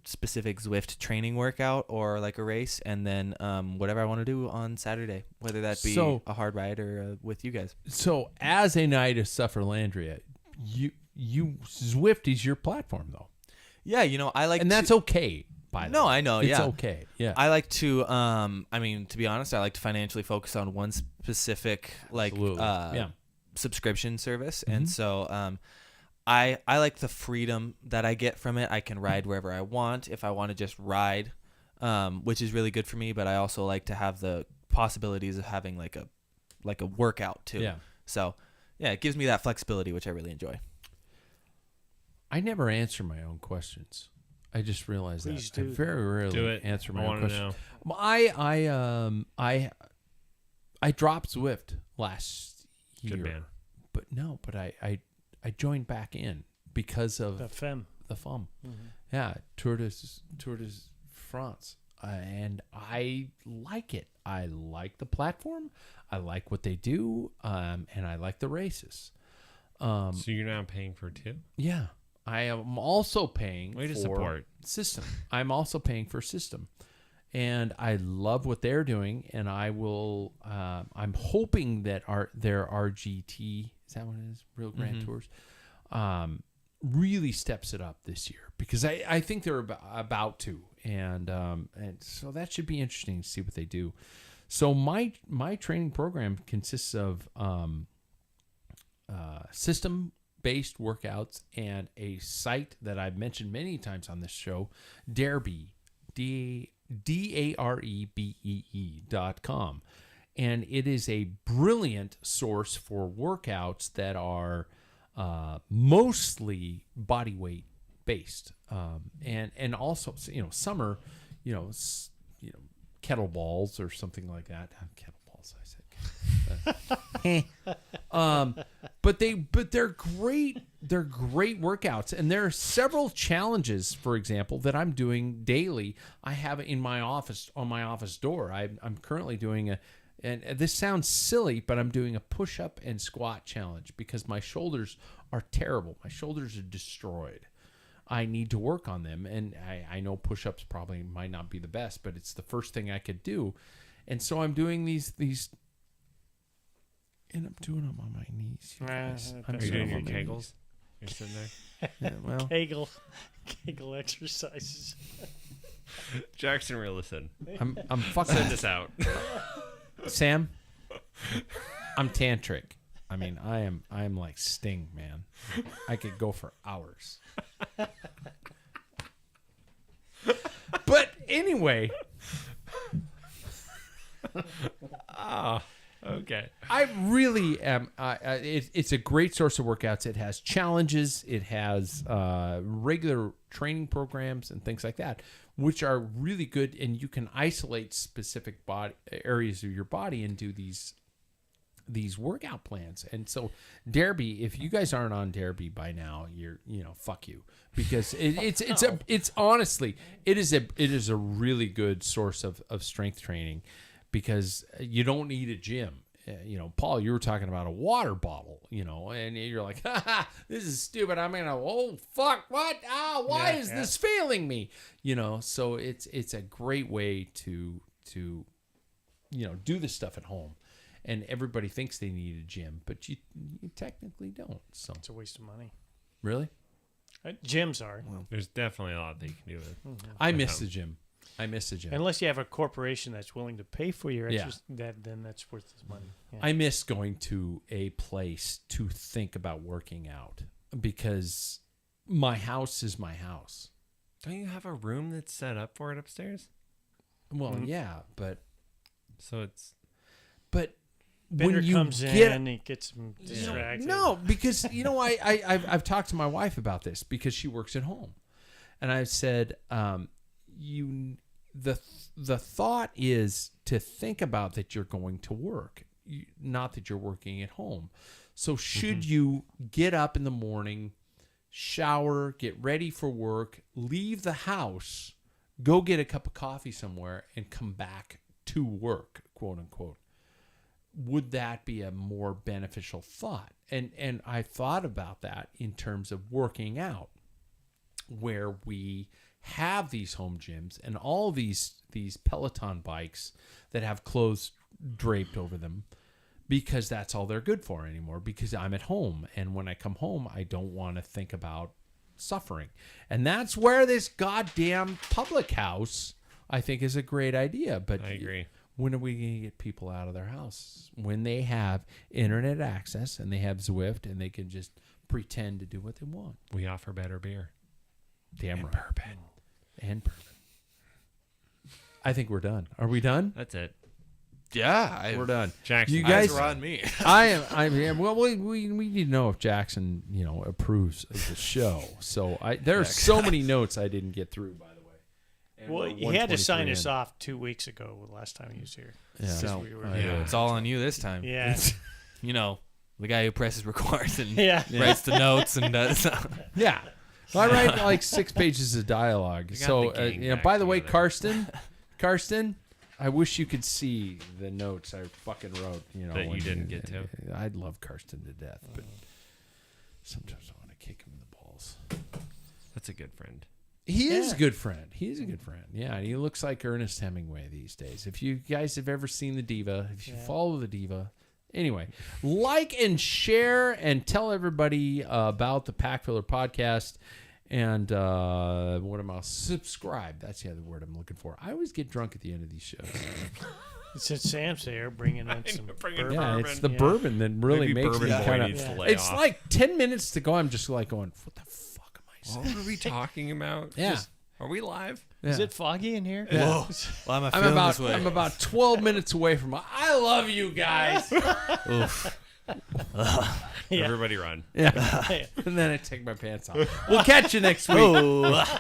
specific Zwift training workout or like a race, and then whatever I want to do on Saturday, whether that be So- a hard ride or with you guys. So as a knight of Sufferlandria, you Zwift is your platform though, Yeah, I like and that's to, okay. By the No, way. I know, It's yeah. okay. Yeah. I like to to be honest, I like to financially focus on one specific like Absolutely. Yeah. subscription service, and so I like the freedom that I get from it. I can ride wherever I want if I want to just ride, which is really good for me, but I also like to have the possibilities of having like a workout too. Yeah. So, yeah, it gives me that flexibility, which I really enjoy. I never answer my own questions. I just realized Please that I do. very rarely Do it. answer I my own want to questions. know. I dropped Zwift last year, Good man. but I joined back in because of The femme. the FUM. Yeah, Tour de France, and I like it. I like the platform. I like what they do, and I like the races. So you're now paying for two? Yeah, I am also paying Way to for support. System. I'm also paying for System, and I love what they're doing. And I will. I'm hoping that their RGT, is that what it is? Real Grand Tours. Really steps it up this year, because I think they're about to, and so that should be interesting to see what they do. So my training program consists of system based workouts, and a site that I've mentioned many times on this show, Darebee, DAREBEE.com. And it is a brilliant source for workouts that are mostly body weight based, and also, some are, kettlebells or something like that. Kettlebells, I said. But they're great. They're great workouts, and there are several challenges, for example, that I'm doing daily. I have in my office, on my office door. I'm currently doing and this sounds silly, but I'm doing a push-up and squat challenge because my shoulders are terrible. My shoulders are destroyed. I need to work on them, and I know push-ups probably might not be the best, but it's the first thing I could do. And so I'm doing these and I'm doing them on my knees. You guys. Are I'm Are you doing doing them your on my kegels? You're sitting there. knees. Yeah, well, Kegel exercises. Jackson, listen. I'm fucking Send this out. Sam. I'm tantric. I mean, I am like Sting, man. I could go for hours. But anyway, Okay. I really am. It's a great source of workouts. It has challenges. It has regular training programs and things like that, which are really good. And you can isolate specific body areas of your body and do these workout plans. And so Darebee, if you guys aren't on Darebee by now, fuck you, because it's honestly, it is a really good source of strength training, because you don't need a gym. Paul, you were talking about a water bottle, and you're like, this is stupid. I'm gonna, oh fuck, what? Why is this failing me? So it's a great way to do this stuff at home. And everybody thinks they need a gym, but you technically don't. So It's a waste of money. really, Gyms are. There's definitely a lot that you can do with it. I miss the gym. Unless you have a corporation that's willing to pay for your Yeah. then that's worth the money. Yeah. I miss going to a place to think about working out, because my house is my house. Don't you have a room that's set up for it upstairs? Well, yeah, but So it's Bender when you comes get in, he gets him distracted. No, because I've talked to my wife about this, because she works at home, and I've said, the thought is to think about that you're going to work, not that you're working at home. So should you get up in the morning, shower, get ready for work, leave the house, go get a cup of coffee somewhere, and come back to work, quote unquote, would that be a more beneficial thought? And I thought about that in terms of working out, where we have these home gyms and all these Peloton bikes that have clothes draped over them, because that's all they're good for anymore, because I'm at home, and when I come home, I don't want to think about suffering. And that's where this goddamn public house, I think, is a great idea. But I agree. When are we going to get people out of their house? When they have internet access and they have Zwift and they can just pretend to do what they want. We offer better beer. Damn right. And bourbon. I think we're done. Are we done? That's it. Yeah, We're done. Jackson, You Eyes guys are on me. Well, we need to know if Jackson, approves of the show. So there are so many notes I didn't get through, by the way. And Well, we're he had to 123 sign us in. off 2 weeks ago, the last time he was here. Yeah. So, we were- it's all on you this time. Yeah. The guy who presses record and Yeah. writes the notes and does. Yeah. Well, I write like 6 pages of dialogue. got So, the gang back by the way, together. Karsten, I wish you could see the notes I fucking wrote. That you when didn't get to. I'd love Karsten to death, but sometimes I want to kick him in the balls. That's a good friend. He is a good friend. He's a good friend. Yeah, and he looks like Ernest Hemingway these days. If you guys have ever seen The Diva, if you follow The Diva, anyway, like and share and tell everybody about the Packfiller Podcast. And what am I? Subscribe. That's the other word I'm looking for. I always get drunk at the end of these shows. Since Sam's there, bringing in some bringing bourbon. Yeah, Bourbon. it's the Yeah. bourbon that really Maybe makes Bourbon me Boy kind needs of. to lay It's off. like 10 minutes to go. I'm just like going, what the fuck am I saying? What are we talking about? Yeah. Are we live? Is Yeah. it foggy in here? Yeah. Whoa. Well, I'm I'm feeling about this way. I'm about 12 minutes away from. I love you guys. Oof. Yeah. Everybody run. Yeah, and then I take my pants off. We'll catch you next week. Oh.